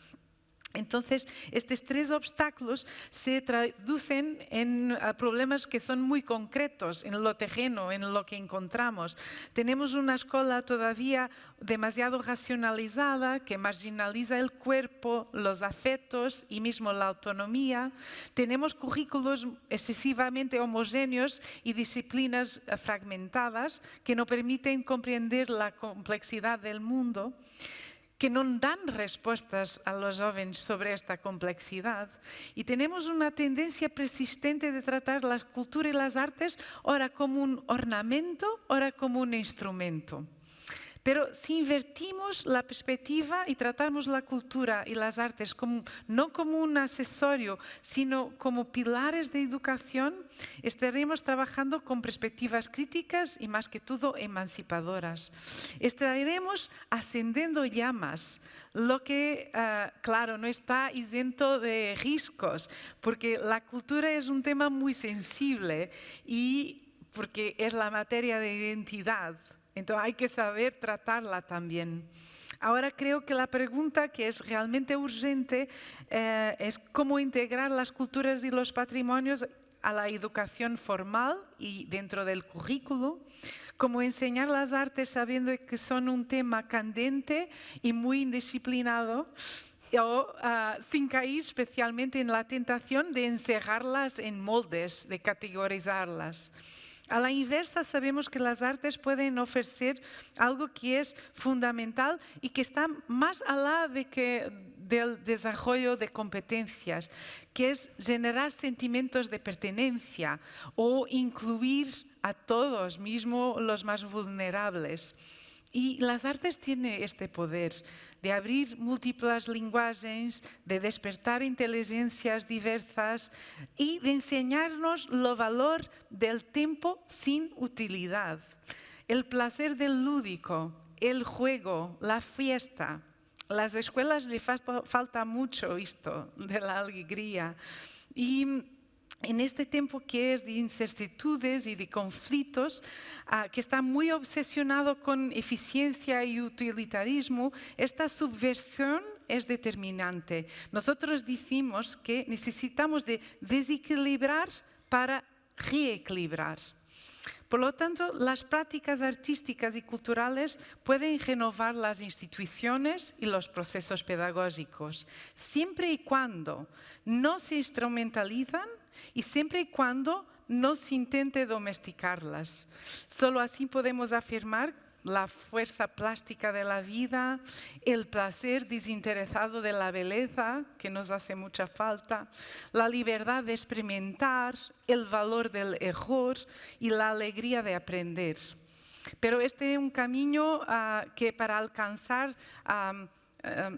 Entonces, estos tres obstáculos se traducen en problemas que son muy concretos, en lo terreno, en lo que encontramos. Tenemos una escuela todavía demasiado racionalizada, que marginaliza el cuerpo, los afectos y mismo la autonomía. Tenemos currículos excesivamente homogéneos y disciplinas fragmentadas que no permiten comprender la complejidad del mundo, que no dan respuestas a los jóvenes sobre esta complejidad, y tenemos una tendencia persistente de tratar la cultura y las artes ora como un ornamento, ora como un instrumento. Pero si invertimos la perspectiva y tratamos la cultura y las artes no como un accesorio, sino como pilares de educación, estaremos trabajando con perspectivas críticas y, más que todo, emancipadoras. Estaremos ascendiendo llamas, lo que, claro, no está exento de riesgos, porque la cultura es un tema muy sensible y porque es la materia de identidad. Entonces hay que saber tratarla también. Ahora creo que la pregunta que es realmente urgente es cómo integrar las culturas y los patrimonios a la educación formal y dentro del currículo, cómo enseñar las artes sabiendo que son un tema candente y muy indisciplinado, o sin caer especialmente en la tentación de encerrarlas en moldes, de categorizarlas. A la inversa, sabemos que las artes pueden ofrecer algo que es fundamental y que está más allá del desarrollo de competencias, que es generar sentimientos de pertenencia o incluir a todos, mismo los más vulnerables. Y las artes tienen este poder de abrir múltiples lenguajes, de despertar inteligencias diversas y de enseñarnos el valor del tiempo sin utilidad, el placer del lúdico, el juego, la fiesta. A las escuelas les falta mucho esto de la alegría. Y en este tiempo que es de incertidumbres y de conflictos, que está muy obsesionado con eficiencia y utilitarismo, esta subversión es determinante. Nosotros decimos que necesitamos de desequilibrar para reequilibrar. Por lo tanto, las prácticas artísticas y culturales pueden renovar las instituciones y los procesos pedagógicos, siempre y cuando no se instrumentalizan y siempre y cuando no se intente domesticarlas. Solo así podemos afirmar la fuerza plástica de la vida, el placer desinteresado de la belleza, que nos hace mucha falta, la libertad de experimentar, el valor del error y la alegría de aprender. Pero este es un camino que para alcanzar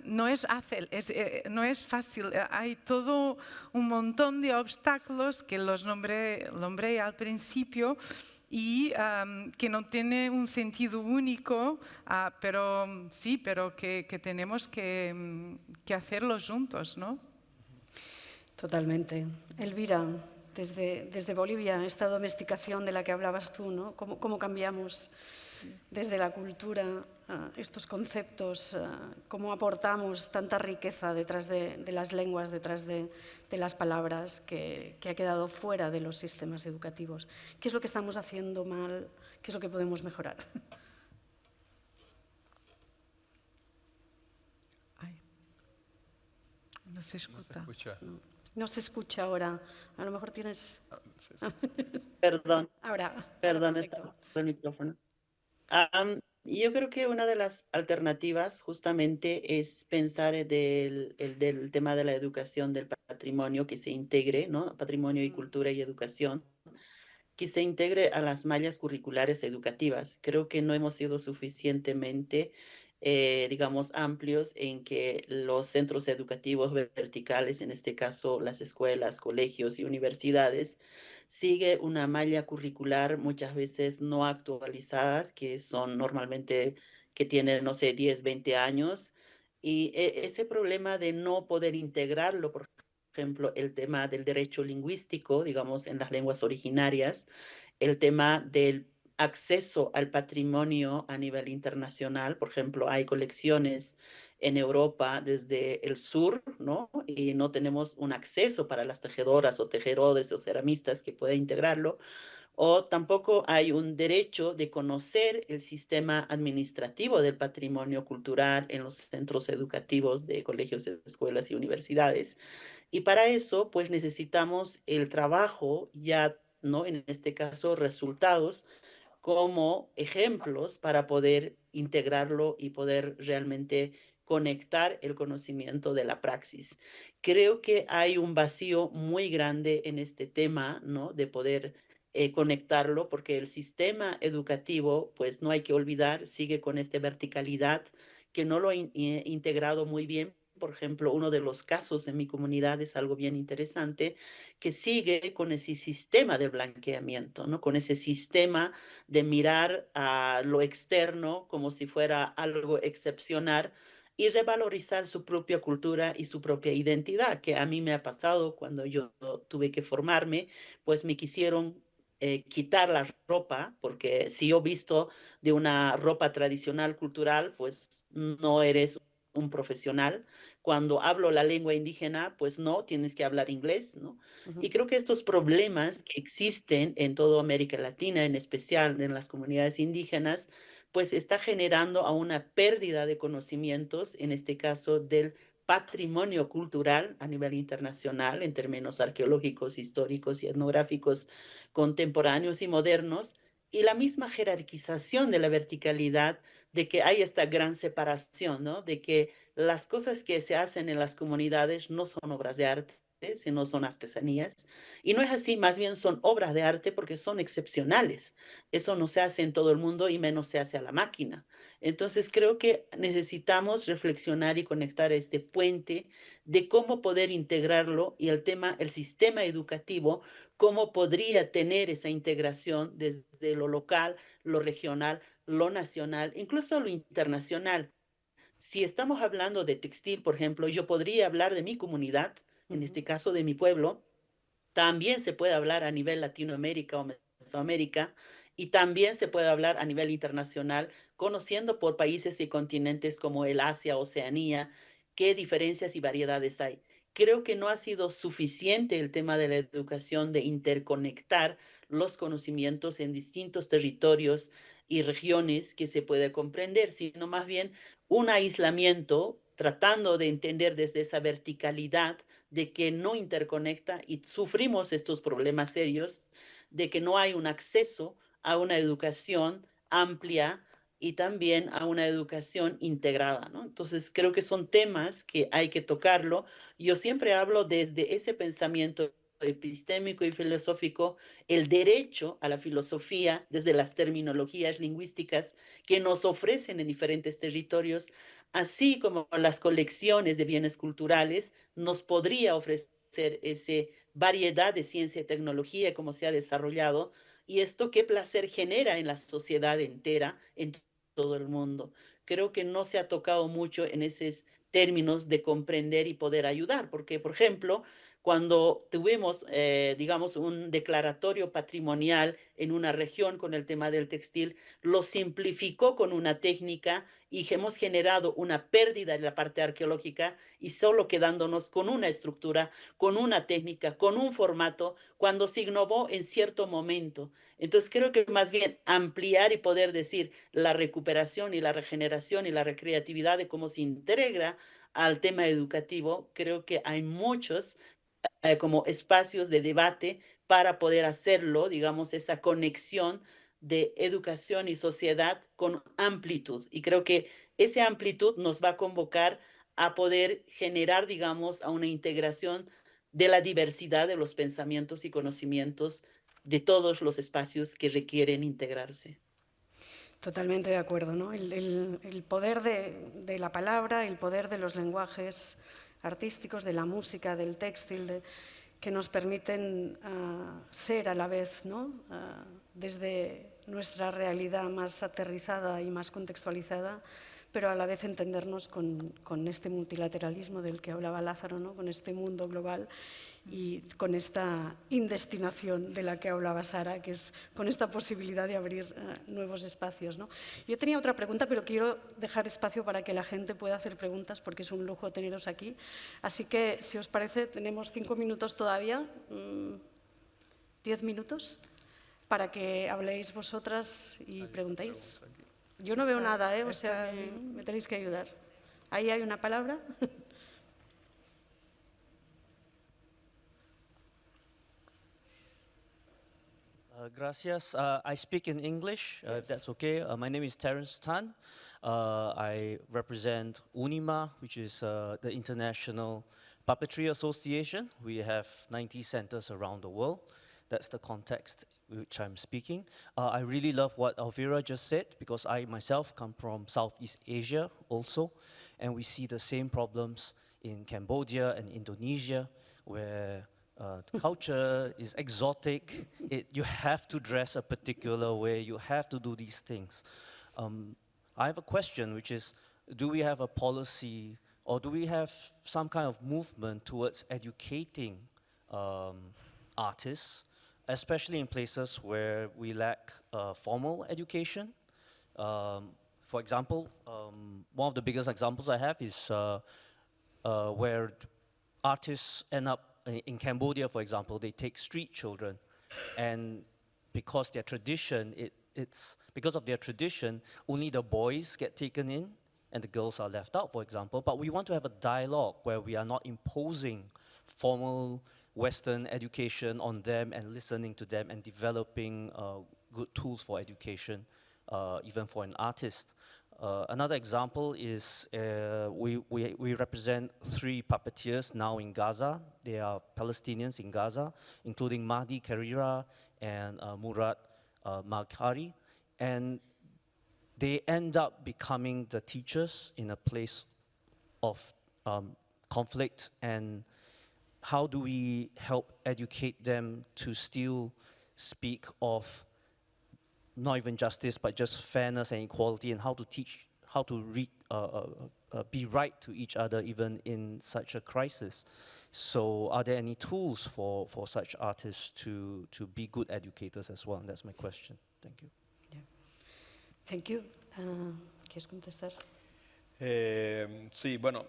no es fácil. Hay todo un montón de obstáculos que los nombré al principio, y que no tiene un sentido único, pero sí, pero que tenemos que hacerlo juntos, ¿no? Totalmente. Elvira, desde Bolivia, esta domesticación de la que hablabas tú, ¿no? ¿Cómo cambiamos desde la cultura estos conceptos? ¿Cómo aportamos tanta riqueza detrás de las lenguas, detrás de las palabras que ha quedado fuera de los sistemas educativos? ¿Qué es lo que estamos haciendo mal? ¿Qué es lo que podemos mejorar? Ay, no se escucha. No se escucha ahora. A lo mejor tienes... Perdón, Ahora. perdón, está el micrófono. Yo creo que una de las alternativas justamente es pensar del tema de la educación del patrimonio que se integre, ¿no? Patrimonio y cultura y educación, que se integre a las mallas curriculares educativas. Creo que no hemos sido suficientemente, digamos, amplios en que los centros educativos verticales, en este caso las escuelas, colegios y universidades, sigue una malla curricular muchas veces no actualizadas, que son normalmente que tienen, no sé, 10, 20 años, y ese problema de no poder integrarlo, por ejemplo, el tema del derecho lingüístico, digamos, en las lenguas originarias, el tema del acceso al patrimonio a nivel internacional. Por ejemplo, hay colecciones en Europa desde el sur, ¿no? Y no tenemos un acceso para las tejedoras o tejedores o ceramistas que puedan integrarlo. O tampoco hay un derecho de conocer el sistema administrativo del patrimonio cultural en los centros educativos de colegios, escuelas y universidades. Y para eso, pues necesitamos el trabajo ya, ¿no? En este caso, resultados como ejemplos para poder integrarlo y poder realmente conectar el conocimiento de la praxis. Creo que hay un vacío muy grande en este tema, ¿no? De poder conectarlo, porque el sistema educativo, pues no hay que olvidar, sigue con esta verticalidad que no lo ha integrado muy bien. Por ejemplo, uno de los casos en mi comunidad es algo bien interesante, que sigue con ese sistema de blanqueamiento, ¿no? Con ese sistema de mirar a lo externo como si fuera algo excepcional y revalorizar su propia cultura y su propia identidad, que a mí me ha pasado cuando yo tuve que formarme, pues me quisieron quitar la ropa, porque si yo visto de una ropa tradicional cultural, pues no eres un profesional. Cuando hablo la lengua indígena, pues no, tienes que hablar inglés, ¿no? Y creo que estos problemas que existen en toda América Latina, en especial en las comunidades indígenas, pues está generando a una pérdida de conocimientos, en este caso del patrimonio cultural a nivel internacional en términos arqueológicos, históricos y etnográficos contemporáneos y modernos, y la misma jerarquización de la verticalidad, de que hay esta gran separación, ¿no? De que las cosas que se hacen en las comunidades no son obras de arte, sino son artesanías. Y no es así, más bien son obras de arte porque son excepcionales. Eso no se hace en todo el mundo y menos se hace a la máquina. Entonces creo que necesitamos reflexionar y conectar este puente de cómo poder integrarlo y el sistema educativo, cómo podría tener esa integración desde lo local, lo regional, lo nacional, incluso lo internacional. Si estamos hablando de textil, por ejemplo, yo podría hablar de mi comunidad, en este caso de mi pueblo, también se puede hablar a nivel Latinoamérica o Mesoamérica y también se puede hablar a nivel internacional, conociendo por países y continentes como el Asia, Oceanía, qué diferencias y variedades hay. Creo que no ha sido suficiente el tema de la educación de interconectar los conocimientos en distintos territorios y regiones que se puede comprender, sino más bien un aislamiento tratando de entender desde esa verticalidad de que no interconecta y sufrimos estos problemas serios de que no hay un acceso a una educación amplia y también a una educación integrada, ¿no? Entonces creo que son temas que hay que tocarlo. Yo siempre hablo desde ese pensamiento epistémico y filosófico, el derecho a la filosofía desde las terminologías lingüísticas que nos ofrecen en diferentes territorios, así como las colecciones de bienes culturales, nos podría ofrecer esa variedad de ciencia y tecnología como se ha desarrollado, y esto qué placer genera en la sociedad entera, en todo el mundo. Creo que no se ha tocado mucho en esos términos de comprender y poder ayudar, porque, por ejemplo, cuando tuvimos, digamos, un declaratorio patrimonial en una región con el tema del textil, lo simplificó con una técnica y hemos generado una pérdida en la parte arqueológica y solo quedándonos con una estructura, con una técnica, con un formato, cuando se innovó en cierto momento. Entonces creo que más bien ampliar y poder decir la recuperación y la regeneración y la recreatividad de cómo se integra al tema educativo, creo que hay muchos como espacios de debate para poder hacerlo, digamos, esa conexión de educación y sociedad con amplitud. Y creo que esa amplitud nos va a convocar a poder generar, digamos, a una integración de la diversidad de los pensamientos y conocimientos de todos los espacios que requieren integrarse. Totalmente de acuerdo, ¿no? El poder de la palabra, el poder de los lenguajes artísticos, de la música, del textil, que nos permiten ser a la vez, ¿no? Desde nuestra realidad más aterrizada y más contextualizada, pero a la vez entendernos con este multilateralismo del que hablaba Lázaro, ¿no? Con este mundo global y con esta indestinación de la que hablaba Sara, que es con esta posibilidad de abrir nuevos espacios, ¿no? Yo tenía otra pregunta, pero quiero dejar espacio para que la gente pueda hacer preguntas, porque es un lujo teneros aquí. Así que, si os parece, tenemos 5 minutos todavía, 10 minutos, para que habléis vosotras y preguntéis. Yo no veo nada, o sea, que me tenéis que ayudar. Ahí hay una palabra. Gracias. I speak in English, if that's okay. My name is Terence Tan. I represent UNIMA, which is the International Puppetry Association. We have 90 centers around the world. That's the context in which I'm speaking. I really love what Alvira just said, because I myself come from Southeast Asia also, and we see the same problems in Cambodia and Indonesia, where culture is exotic. You have to dress a particular way. You have to do these things. I have a question, which is, do we have a policy or do we have some kind of movement towards educating artists, especially in places where we lack formal education? For example, one of the biggest examples I have is where artists end up in Cambodia, for example. They take street children, and because of their tradition, only the boys get taken in and the girls are left out, for example, but we want to have a dialogue where we are not imposing formal Western education on them and listening to them and developing good tools for education, even for an artist. Another example is we represent 3 puppeteers now in Gaza. They are Palestinians in Gaza, including Mahdi Karira and Murad Maghari. And they end up becoming the teachers in a place of conflict. And how do we help educate them to still speak of not even justice, but just fairness and equality, and how to teach, how to be right to each other even in such a crisis. So are there any tools for such artists to be good educators as well? And that's my question. Thank you. Yeah. Thank you. ¿Quieres contestar? Sí, bueno,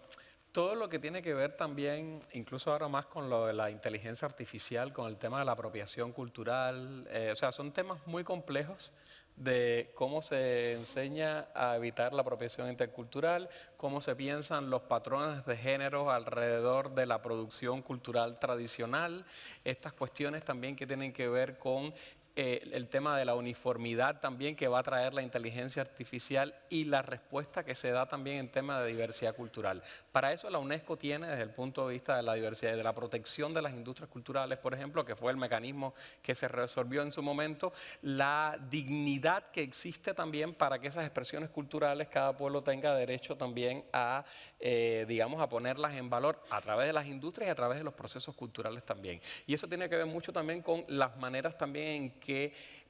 todo lo que tiene que ver también, incluso ahora más con lo de la inteligencia artificial, con el tema de la apropiación cultural, o sea, son temas muy complejos de cómo se enseña a evitar la apropiación intercultural, cómo se piensan los patrones de género alrededor de la producción cultural tradicional, estas cuestiones también que tienen que ver con el tema de la uniformidad también que va a traer la inteligencia artificial y la respuesta que se da también en tema de diversidad cultural. Para eso la UNESCO tiene, desde el punto de vista de la diversidad y de la protección de las industrias culturales, por ejemplo, que fue el mecanismo que se resolvió en su momento, la dignidad que existe también para que esas expresiones culturales, cada pueblo tenga derecho también a, digamos, a ponerlas en valor a través de las industrias y a través de los procesos culturales también. Y eso tiene que ver mucho también con las maneras también en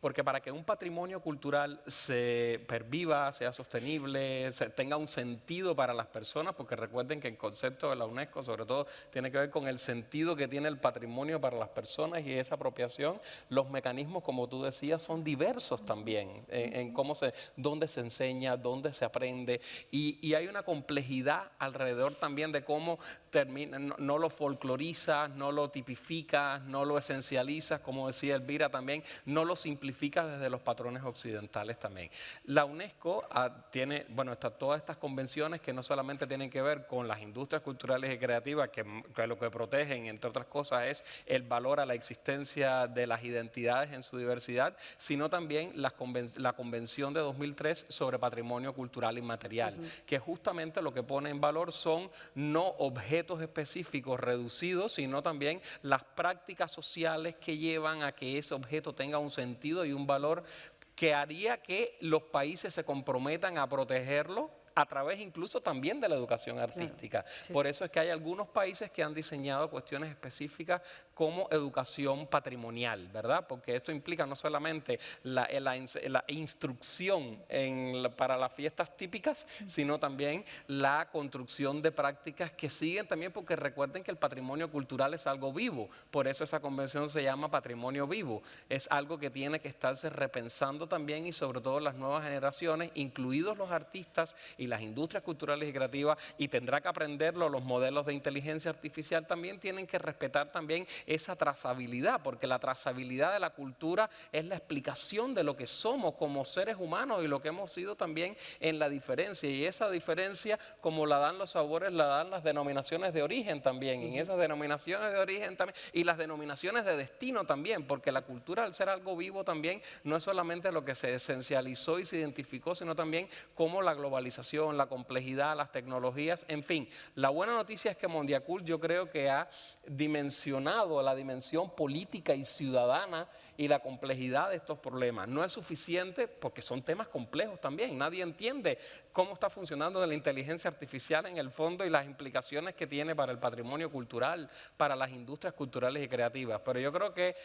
porque para que un patrimonio cultural se perviva, sea sostenible, tenga un sentido para las personas, porque recuerden que el concepto de la UNESCO sobre todo tiene que ver con el sentido que tiene el patrimonio para las personas y esa apropiación, los mecanismos, como tú decías, son diversos también en dónde se enseña, dónde se aprende y hay una complejidad alrededor también de cómo no lo folclorizas, no lo tipificas, no lo esencializas, como decía Elvira también, no lo simplificas desde los patrones occidentales también. La UNESCO tiene, bueno, todas estas convenciones que no solamente tienen que ver con las industrias culturales y creativas, que lo que protegen, entre otras cosas, es el valor a la existencia de las identidades en su diversidad, sino también la Convención de 2003 sobre Patrimonio Cultural Inmaterial, que justamente lo que pone en valor son no objetos específicos reducidos, sino también las prácticas sociales que llevan a que ese objeto tenga un sentido y un valor que haría que los países se comprometan a protegerlo a través incluso también de la educación artística. Claro, sí, Por eso es que hay algunos países que han diseñado cuestiones específicas como educación patrimonial, ¿verdad? Porque esto implica no solamente la instrucción para las fiestas típicas, sino también la construcción de prácticas que siguen también, porque recuerden que el patrimonio cultural es algo vivo. Por eso esa convención se llama Patrimonio Vivo. Es algo que tiene que estarse repensando también y sobre todo las nuevas generaciones, incluidos los artistas y las industrias culturales y creativas, y tendrá que aprenderlo los modelos de inteligencia artificial, también tienen que respetar también esa trazabilidad, porque la trazabilidad de la cultura es la explicación de lo que somos como seres humanos y lo que hemos sido también en la diferencia, y esa diferencia, como la dan los sabores, la dan las denominaciones de origen también, en esas denominaciones de origen también, y las denominaciones de destino también, porque la cultura, al ser algo vivo también, no es solamente lo que se esencializó y se identificó, sino también como la globalización, la complejidad, las tecnologías, en fin. La buena noticia es que Mondiacult yo creo que ha dimensionado la dimensión política y ciudadana y la complejidad de estos problemas. No es suficiente porque son temas complejos también. Nadie entiende cómo está funcionando la inteligencia artificial en el fondo y las implicaciones que tiene para el patrimonio cultural, para las industrias culturales y creativas. Pero yo creo que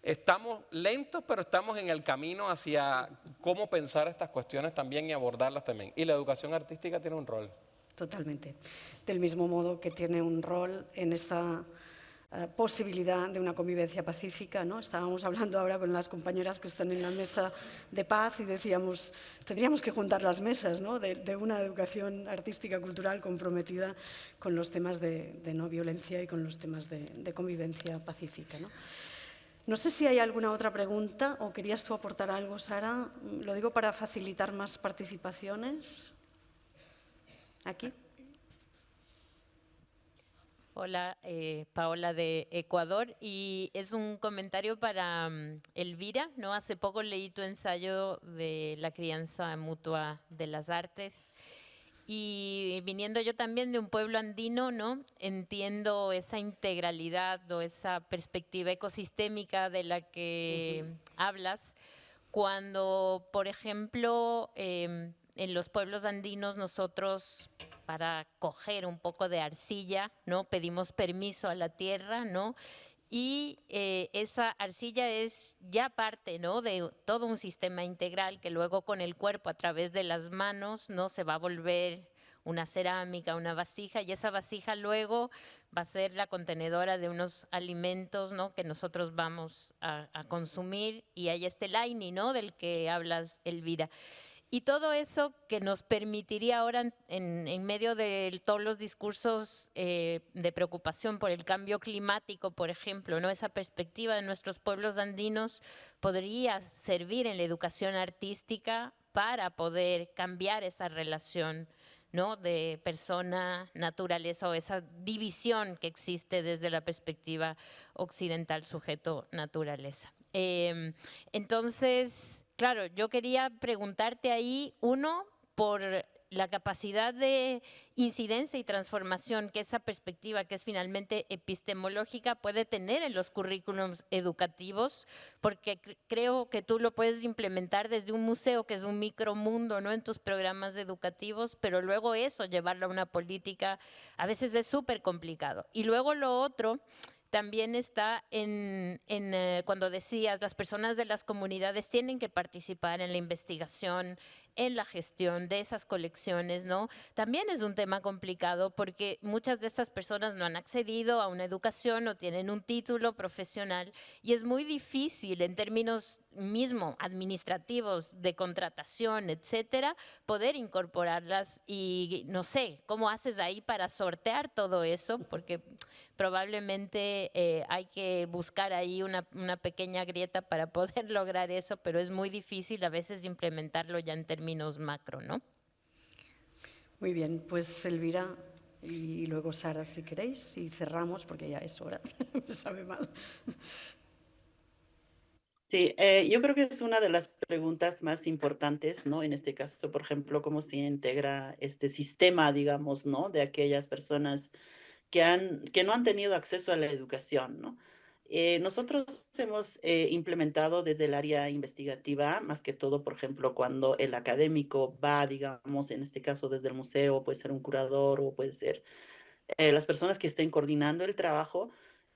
estamos lentos, pero estamos en el camino hacia cómo pensar estas cuestiones también y abordarlas también. Y la educación artística tiene un rol. Totalmente. Del mismo modo que tiene un rol en esta posibilidad de una convivencia pacífica, ¿no? Estábamos hablando ahora con las compañeras que están en la mesa de paz y decíamos, tendríamos que juntar las mesas, ¿no? de una educación artística, cultural comprometida con los temas de no violencia y con los temas de convivencia pacífica, ¿no? No sé si hay alguna otra pregunta o querías tú aportar algo, Sara. Lo digo para facilitar más participaciones. Aquí. Hola, Paola de Ecuador, y es un comentario para Elvira, ¿no? Hace poco leí tu ensayo de la crianza mutua de las artes, y viniendo yo también de un pueblo andino, ¿no? Entiendo esa integralidad o esa perspectiva ecosistémica de la que hablas, cuando, por ejemplo, en los pueblos andinos nosotros, para coger un poco de arcilla, ¿no? Pedimos permiso a la tierra, ¿no? Y esa arcilla es ya parte, ¿no? De todo un sistema integral que luego con el cuerpo, a través de las manos, ¿no? Se va a volver una cerámica, una vasija, y esa vasija luego va a ser la contenedora de unos alimentos, ¿no? Que nosotros vamos a consumir, y hay este laini, ¿no? Del que hablas, Elvira. Y todo eso que nos permitiría ahora, en medio de todos los discursos de preocupación por el cambio climático, por ejemplo, ¿no? Esa perspectiva de nuestros pueblos andinos podría servir en la educación artística para poder cambiar esa relación, ¿no? De persona-naturaleza, o esa división que existe desde la perspectiva occidental sujeto-naturaleza. Entonces, claro, yo quería preguntarte ahí, uno, por la capacidad de incidencia y transformación que esa perspectiva, que es finalmente epistemológica, puede tener en los currículums educativos, porque creo que tú lo puedes implementar desde un museo, que es un micromundo, ¿no? En tus programas educativos, pero luego eso, llevarlo a una política, a veces es súper complicado. Y luego lo otro también está cuando decías, las personas de las comunidades tienen que participar en la investigación, en la gestión de esas colecciones, ¿no? También es un tema complicado porque muchas de estas personas no han accedido a una educación, no tienen un título profesional, y es muy difícil en términos mismo administrativos, de contratación, etcétera, poder incorporarlas. Y no sé, ¿cómo haces ahí para sortear todo eso? Porque probablemente hay que buscar ahí una pequeña grieta para poder lograr eso, pero es muy difícil a veces implementarlo ya en términos macro, ¿no? Muy bien, pues Elvira y luego Sara, si queréis, y cerramos porque ya es hora, me sabe mal. Sí, yo creo que es una de las preguntas más importantes, ¿no? En este caso, por ejemplo, cómo se integra este sistema, digamos, ¿no? De aquellas personas que no han tenido acceso a la educación, ¿no? Nosotros hemos implementado desde el área investigativa, más que todo, por ejemplo, cuando el académico va, digamos, en este caso desde el museo, puede ser un curador o puede ser las personas que estén coordinando el trabajo,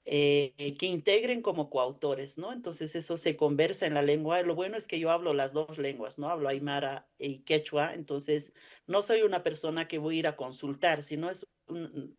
que integren como coautores, ¿no? Entonces eso se conversa en la lengua. Lo bueno es que yo hablo las dos lenguas, ¿no? Hablo aymara y quechua, entonces no soy una persona que voy a ir a consultar, sino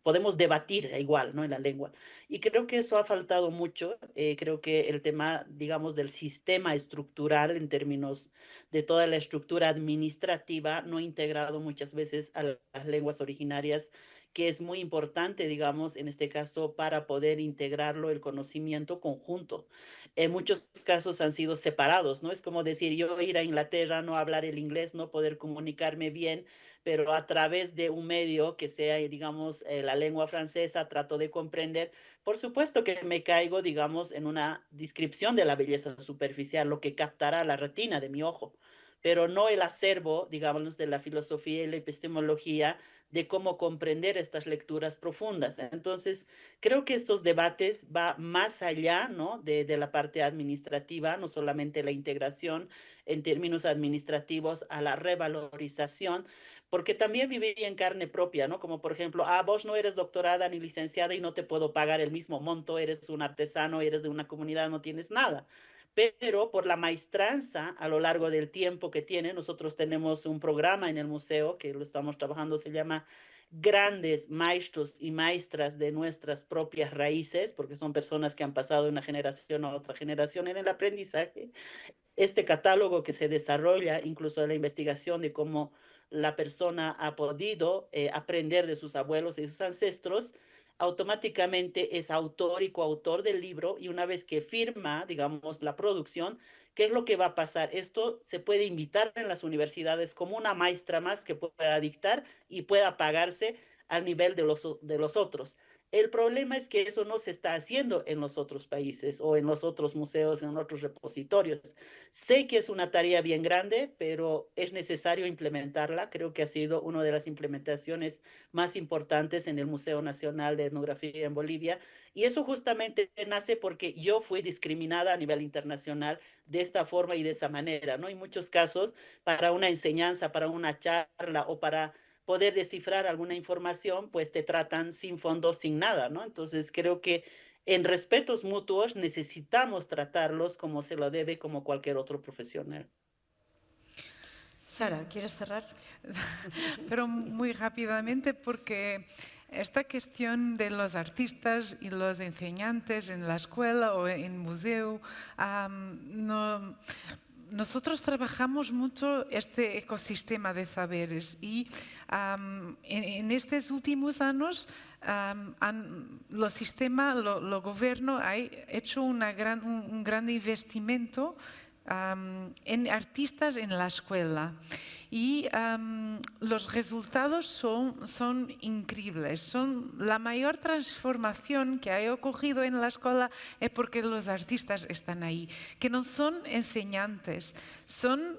podemos debatir igual, ¿no? En la lengua. Y creo que eso ha faltado mucho. Creo que el tema, digamos, del sistema estructural en términos de toda la estructura administrativa no ha integrado muchas veces a las lenguas originarias, que es muy importante, digamos, en este caso, para poder integrarlo el conocimiento conjunto. En muchos casos han sido separados, ¿no? Es como decir, yo ir a Inglaterra, no hablar el inglés, no poder comunicarme bien, pero a través de un medio que sea, digamos, la lengua francesa, trato de comprender. Por supuesto que me caigo, digamos, en una descripción de la belleza superficial, lo que captará la retina de mi ojo, pero no el acervo, digamos, de la filosofía y la epistemología, de cómo comprender estas lecturas profundas. Entonces, creo que estos debates va más allá, ¿no? De la parte administrativa, no solamente la integración en términos administrativos a la revalorización, porque también viví en carne propia, ¿no? Como por ejemplo, vos no eres doctorada ni licenciada y no te puedo pagar el mismo monto, eres un artesano, eres de una comunidad, no tienes nada. Pero por la maestranza a lo largo del tiempo que tiene, nosotros tenemos un programa en el museo que lo estamos trabajando, se llama Grandes Maestros y Maestras de Nuestras Propias Raíces, porque son personas que han pasado de una generación a otra generación en el aprendizaje. Este catálogo que se desarrolla, incluso la investigación de cómo la persona ha podido aprender de sus abuelos y de sus ancestros, automáticamente es autor y coautor del libro, y una vez que firma, digamos, la producción, ¿qué es lo que va a pasar? Esto se puede invitar en las universidades como una maestra más que pueda dictar y pueda pagarse al nivel de los otros. El problema es que eso no se está haciendo en los otros países o en los otros museos, en otros repositorios. Sé que es una tarea bien grande, pero es necesario implementarla. Creo que ha sido una de las implementaciones más importantes en el Museo Nacional de Etnografía en Bolivia. Y eso justamente nace porque yo fui discriminada a nivel internacional de esta forma y de esa manera, ¿no? En muchos casos, para una enseñanza, para una charla o para poder descifrar alguna información, pues te tratan sin fondos, sin nada, ¿no? Entonces creo que en respetos mutuos necesitamos tratarlos como se lo debe, como cualquier otro profesional. Sara, ¿quieres cerrar? Pero muy rápidamente, porque esta cuestión de los artistas y los enseñantes en la escuela o en museo, nosotros trabajamos mucho este ecosistema de saberes y en estos últimos años los sistemas, los gobiernos han hecho un gran investimento en artistas en la escuela y los resultados son increíbles. Son la mayor transformación que ha ocurrido en la escuela es porque los artistas están ahí, que no son enseñantes, son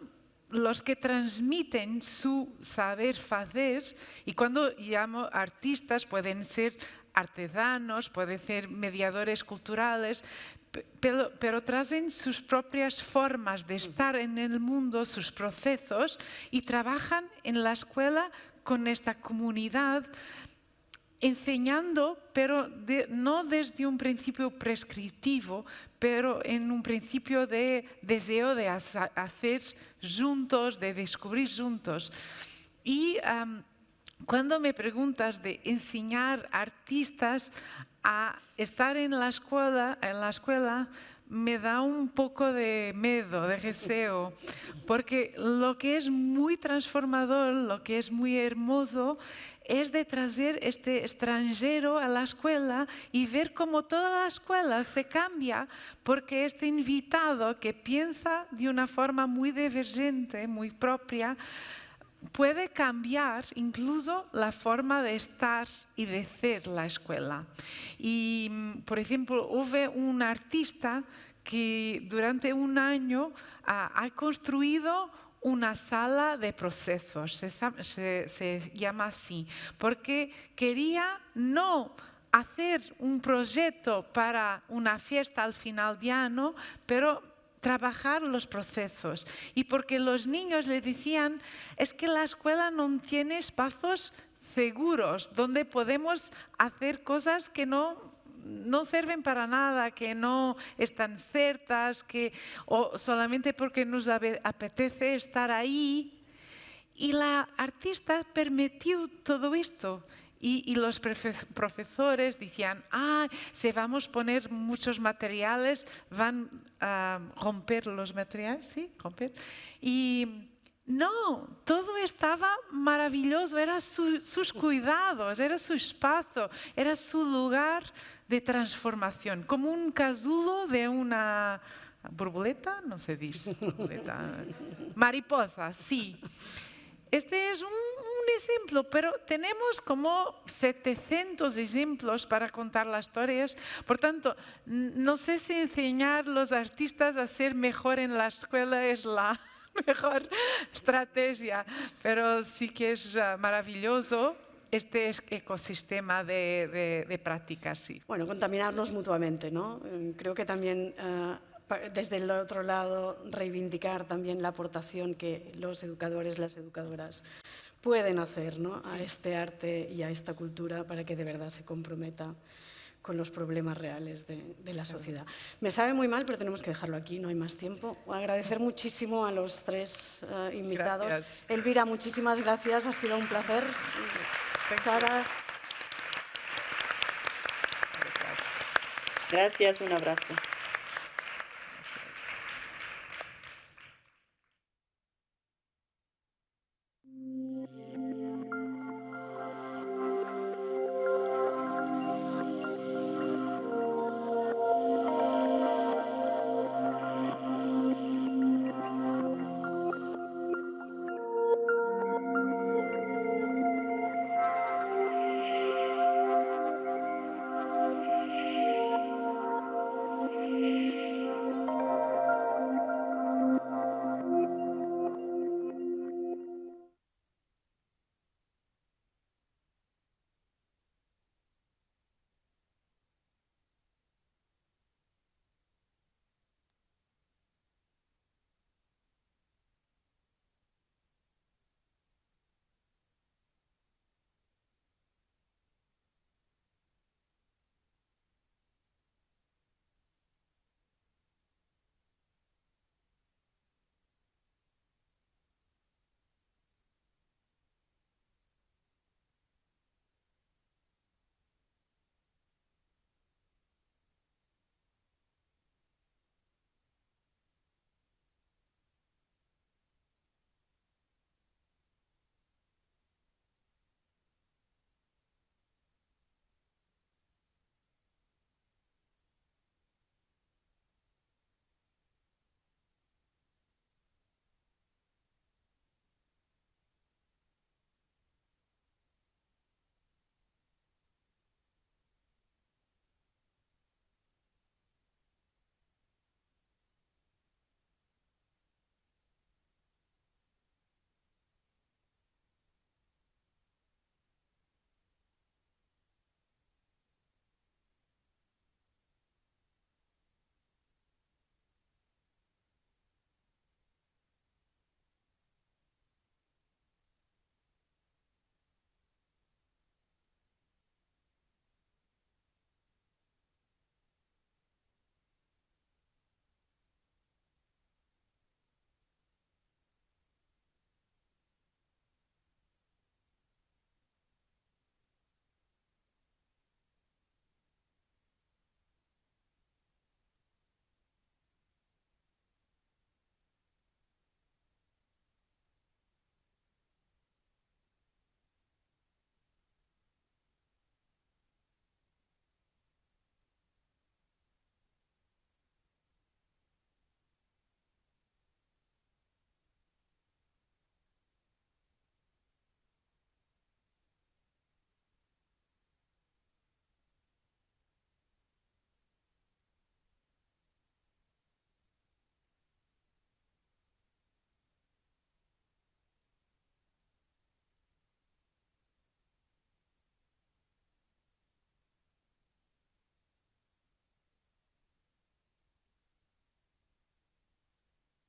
los que transmiten su saber hacer, y cuando llamo artistas pueden ser artesanos, pueden ser mediadores culturales, pero traen sus propias formas de estar en el mundo, sus procesos, y trabajan en la escuela con esta comunidad, enseñando, pero no desde un principio prescriptivo, pero en un principio de deseo de hacer juntos, de descubrir juntos. Y cuando me preguntas de enseñar artistas a estar en la escuela, me da un poco de miedo, de deseo, porque lo que es muy transformador, lo que es muy hermoso, es de traer este extranjero a la escuela y ver cómo toda la escuela se cambia, porque este invitado que piensa de una forma muy divergente, muy propia, puede cambiar incluso la forma de estar y de ser la escuela. Y, por ejemplo, hubo un artista que durante un año ha construido una sala de procesos, se llama así, porque quería no hacer un proyecto para una fiesta al final de año, pero trabajar los procesos. Y porque los niños le decían, es que la escuela no tiene espacios seguros donde podemos hacer cosas que no sirven para nada, que no están ciertas, o solamente porque nos apetece estar ahí. Y la artista permitió todo esto. Y los profesores decían, si vamos a poner muchos materiales, van a romper los materiales, ¿sí? Romper. Y no, todo estaba maravilloso, eran sus cuidados, era su espacio, era su lugar de transformación, como un casulo de una borboleta, no se dice, borboleta, mariposa, sí. Este es un ejemplo, pero tenemos como 700 ejemplos para contar las historias. Por tanto, no sé si enseñar a los artistas a ser mejor en la escuela es la mejor estrategia, pero sí que es maravilloso este ecosistema de prácticas. Sí. Bueno, contaminarnos mutuamente, ¿no? Creo que también desde el otro lado reivindicar también la aportación que los educadores, las educadoras pueden hacer, ¿no? A este arte y a esta cultura para que de verdad se comprometa con los problemas reales de la sociedad. Me sabe muy mal, pero tenemos que dejarlo aquí, no hay más tiempo. Agradecer muchísimo a los tres invitados. Gracias. Elvira, muchísimas gracias, ha sido un placer. Sara. Gracias, un abrazo.